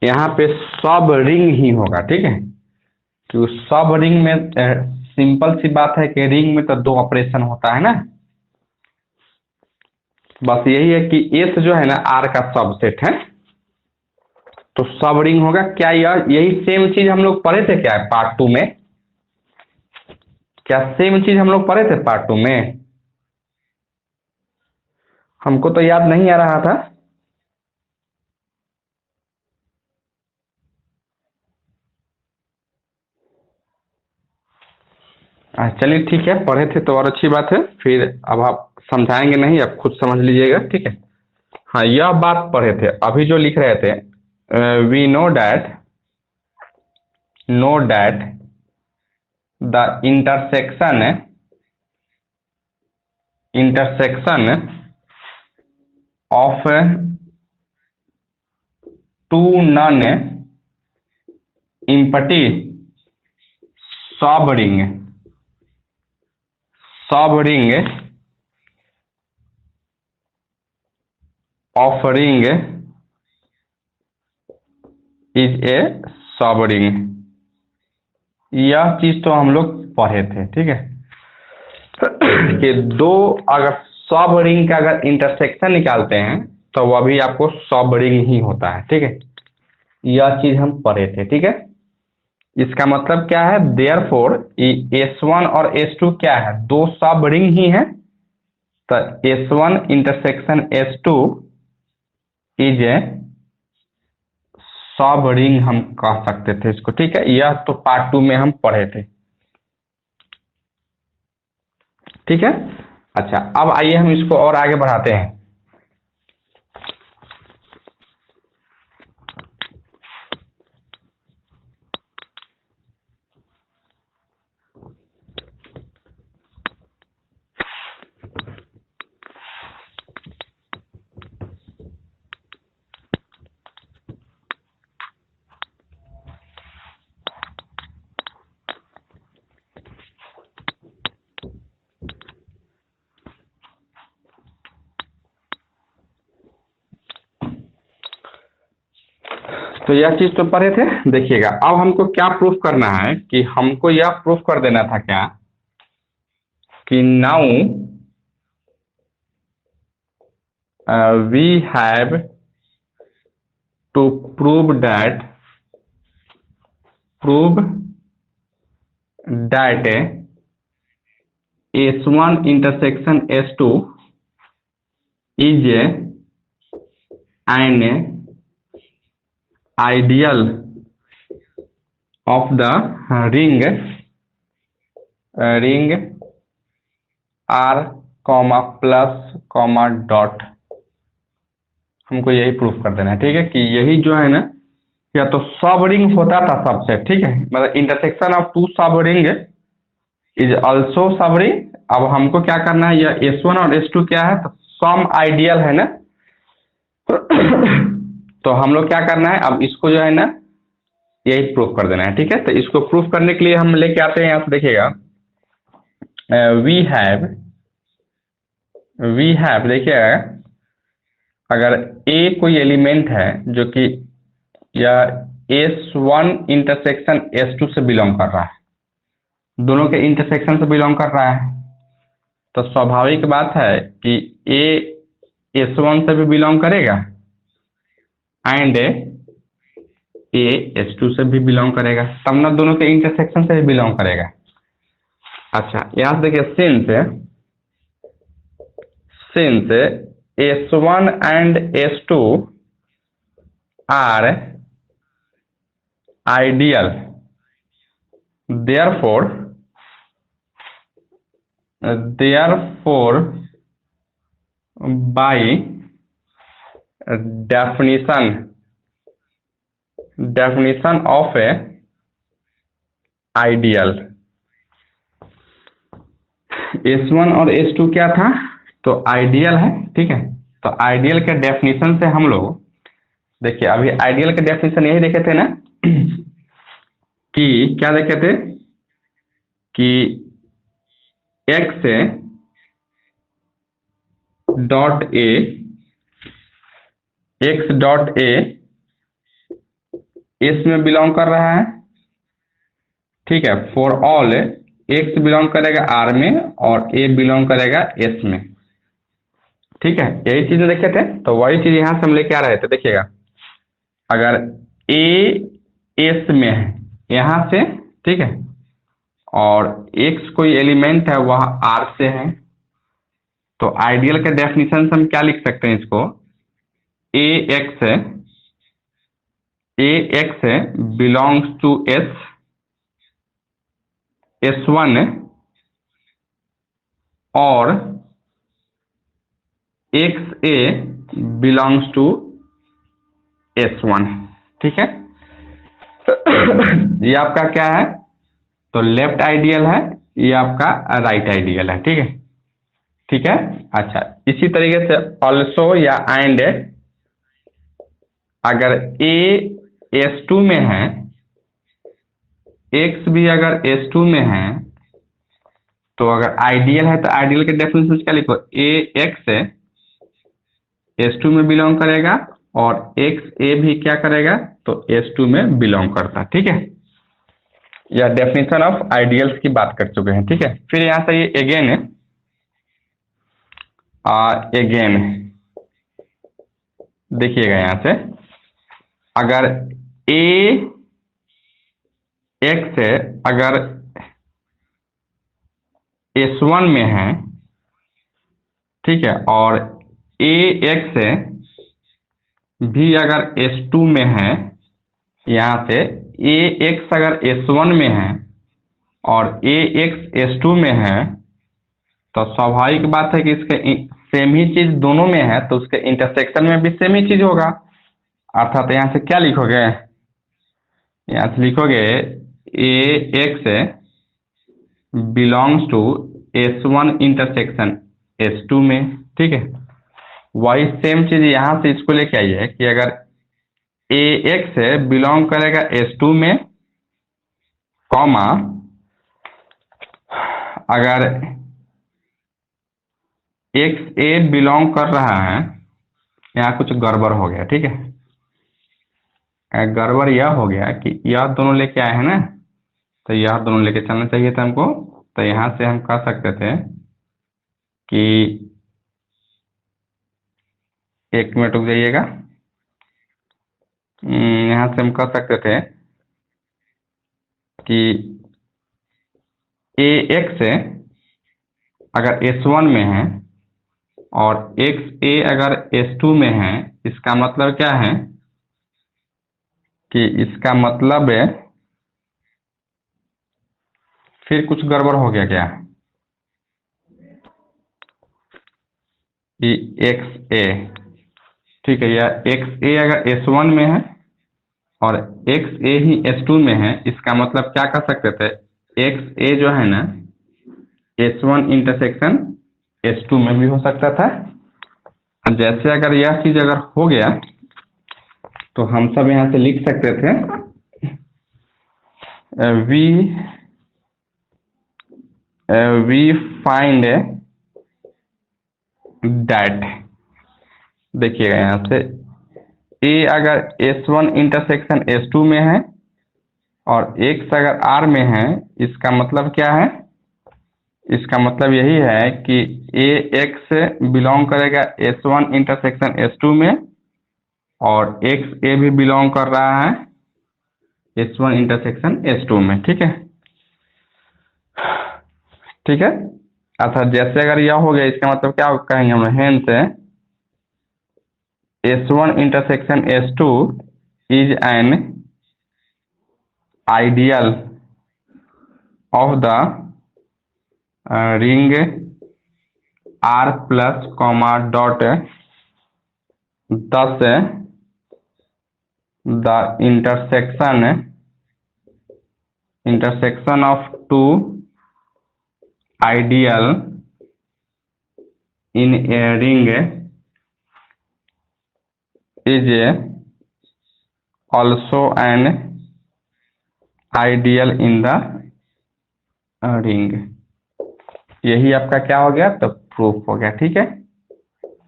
यहाँ पे सब रिंग ही होगा, ठीक है, क्योंकि सब रिंग में सिंपल सी बात है कि रिंग में तो 2 ऑपरेशन होता है ना। बस यही है कि एस जो है ना आर का सबसेट है, तो सब रिंग होगा। क्या यही सेम चीज हम लोग पढ़े थे क्या पार्ट 2 में? क्या सेम चीज हम लोग पढ़े थे पार्ट 2 में? हमको तो याद नहीं आ रहा था। चलिए ठीक है, पढ़े थे तो और अच्छी बात है। फिर अब आप समझाएंगे नहीं, अब खुद समझ लीजिएगा, ठीक है। हाँ, यह बात पढ़े थे। अभी जो लिख रहे थे, we know that the intersection of two non empty subring of ring is a subring. यह चीज तो हम लोग पढ़े थे, ठीक है, कि दो अगर सब रिंग का अगर इंटरसेक्शन निकालते हैं तो वह भी आपको सब रिंग ही होता है, ठीक है। यह चीज हम पढ़े थे, ठीक है। इसका मतलब क्या है, देयरफॉर S1 और S2 क्या है, 2 सब रिंग ही है, तो S1 intersection S2 is a सब रिंग हम कह सकते थे इसको, ठीक है। यह तो पार्ट 2 में हम पढ़े थे, ठीक है। अच्छा, अब आइए हम इसको और आगे बढ़ाते हैं। तो यह चीज तो पढ़े थे। देखिएगा, अब हमको क्या प्रूफ करना है, कि हमको यह प्रूफ कर देना था क्या, कि now we have to prove that S1 intersection S2 is an ideal of the ring R comma plus comma dot. हमको यही प्रूफ कर देना है, ठीक है, कि यही जो है ना, या तो सब रिंग होता था सबसे, ठीक है, मतलब इंटरसेक्शन ऑफ 2 सब रिंग इज ऑल्सो सब रिंग। अब हमको क्या करना है, यह S1 और S2 क्या है, तो सम आइडियल है ना। तो हम लोग क्या करना है, अब इसको जो है ना यही प्रूफ कर देना है, ठीक है। तो इसको प्रूफ करने के लिए हम लेके आते हैं, यहाँ से देखिएगा, वी हैव देखिएगा, अगर ए कोई एलिमेंट है जो कि या S1 इंटरसेक्शन S2 से बिलोंग कर रहा है, दोनों के इंटरसेक्शन से बिलोंग कर रहा है, तो स्वाभाविक बात है कि ए S1 से भी बिलोंग करेगा एंड ए S2 से भी बिलोंग करेगा, तब ना दोनों के इंटरसेक्शन से भी बिलोंग करेगा। अच्छा, यहाँ से देखिए, since S1 and S2 are ideal, therefore by definition of a ideal, S1 और S2 क्या था, तो आइडियल है, ठीक है। तो आइडियल के डेफिनेशन से हम लोग देखिए, अभी आइडियल के डेफिनेशन यही देखे थे ना, कि क्या देखे थे, कि x dot A x dot A S में बिलोंग कर रहा है, ठीक है। फॉर ऑल एक्स बिलोंग करेगा आर में और ए बिलोंग करेगा एस में, ठीक है। यही चीज देखे थे, तो वही चीज यहां से हम लेके आ रहे थे। देखिएगा, अगर ए एस में है यहां से, ठीक है, और एक्स कोई एलिमेंट है वह आर से है, तो आइडियल के डेफिनेशन से हम क्या लिख सकते हैं इसको, A X belongs to S one और x A belongs to S one, ठीक है। ये आपका क्या है, तो लेफ्ट आइडियल है, ये आपका राइट आइडियल है, ठीक है, ठीक है। अच्छा, इसी तरीके से ऑल्सो या एंड, अगर ए एस टू में है, एक्स भी अगर एस टू में है, तो अगर आइडियल है तो आइडियल के डेफिनेशन क्या लिखो, ए एक्स एस टू में बिलोंग करेगा और एक्स ए भी क्या करेगा, तो एस टू में बिलोंग करता, ठीक है। या डेफिनेशन ऑफ आइडियल्स की बात कर चुके हैं, ठीक है। फिर यहां से ये अगेन देखिएगा, यहां से अगर ए एक्स अगर एस वन में है, ठीक है, और ए एक्स भी अगर एस टू में है, यहां से ए एक्स अगर एस वन में है और ए एक्स एस टू में है, तो स्वाभाविक बात है कि इसके सेम ही चीज दोनों में है, तो उसके इंटरसेक्शन में भी सेम ही चीज होगा। अर्थात यहां से क्या लिखोगे, यहां से लिखोगे A X belongs to S one intersection S two में, ठीक है। वही सेम चीज यहां से इसको लेके आइए कि अगर ए एक्स बिलोंग करेगा एस टू में, कॉमा अगर एक्स ए बिलोंग कर रहा है, यहाँ कुछ गड़बड़ हो गया, ठीक है। गड़बड़ यह हो गया कि यह दोनों लेके आए हैं ना, तो यह दोनों लेके चलना चाहिए था हमको। तो यहाँ से हम कह सकते थे कि एक मिनट रुक जाइएगा, यहाँ से हम कह सकते थे कि ए एक्स अगर एस वन में है और एक्स ए अगर एस टू में है, इसका मतलब क्या है कि इसका मतलब है, फिर कुछ गड़बड़ हो गया क्या, कि एक्स ए, ठीक है, या एक्स ए अगर एस वन में है और एक्स ए ही एस टू में है, इसका मतलब क्या कर सकते थे, एक्स ए जो है ना S one intersection S two में भी हो सकता था। जैसे अगर यह चीज अगर हो गया, तो हम सब यहां से लिख सकते थे वी फाइंड दैट, देखिएगा यहां से ए अगर S one intersection S two में है और एक्स अगर आर में है, इसका मतलब क्या है, इसका मतलब यही है कि ए एक्स बिलोंग करेगा S one intersection S two में और एक्स ए भी बिलोंग कर रहा है S one intersection S two में, ठीक है, ठीक है। अर्थात जैसे अगर यह हो गया, इसका मतलब क्या कहेंगे हम, hence S one intersection S two is an ideal of the ring R plus comma dot, thus the intersection of two ideal in a ring is also an ideal in the ring। यही आपका क्या हो गया, तो proof हो गया, ठीक है।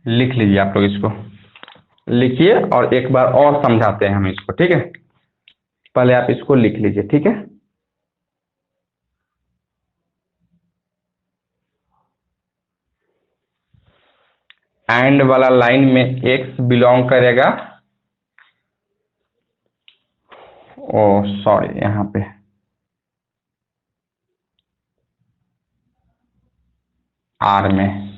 लिख लीजिए आप लोग इसको, लिखिए और एक बार और समझाते हैं हम इसको, ठीक है। पहले आप इसको लिख लीजिए, ठीक है। एंड वाला लाइन में x बिलोंग करेगा, ओ सॉरी, यहाँ पे r में,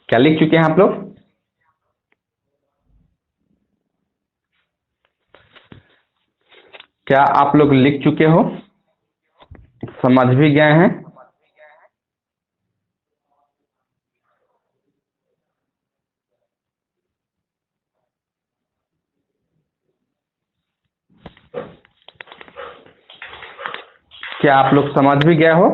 क्या लिख चुके हैं आप लोग? क्या आप लोग लिख चुके हो? समझ भी गए हैं? क्या आप लोग समझ भी गए हो?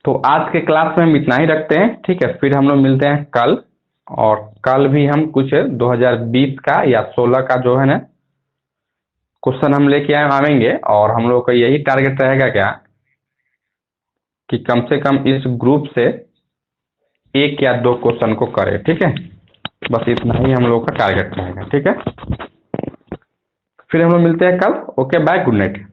तो आज के क्लास में हम इतना ही रखते हैं, ठीक है। फिर हम लोग मिलते हैं कल, और कल भी हम कुछ 2020 का या 16 का जो है ना क्वेश्चन हम लेके आएंगे, और हम लोग का यही टारगेट रहेगा क्या कि कम से कम इस ग्रुप से 1 या 2 क्वेश्चन को करें, ठीक है। बस इतना ही हम लोग का टारगेट रहेगा, ठीक है। फिर हम लोग मिलते हैं कल। Okay, bye, good night.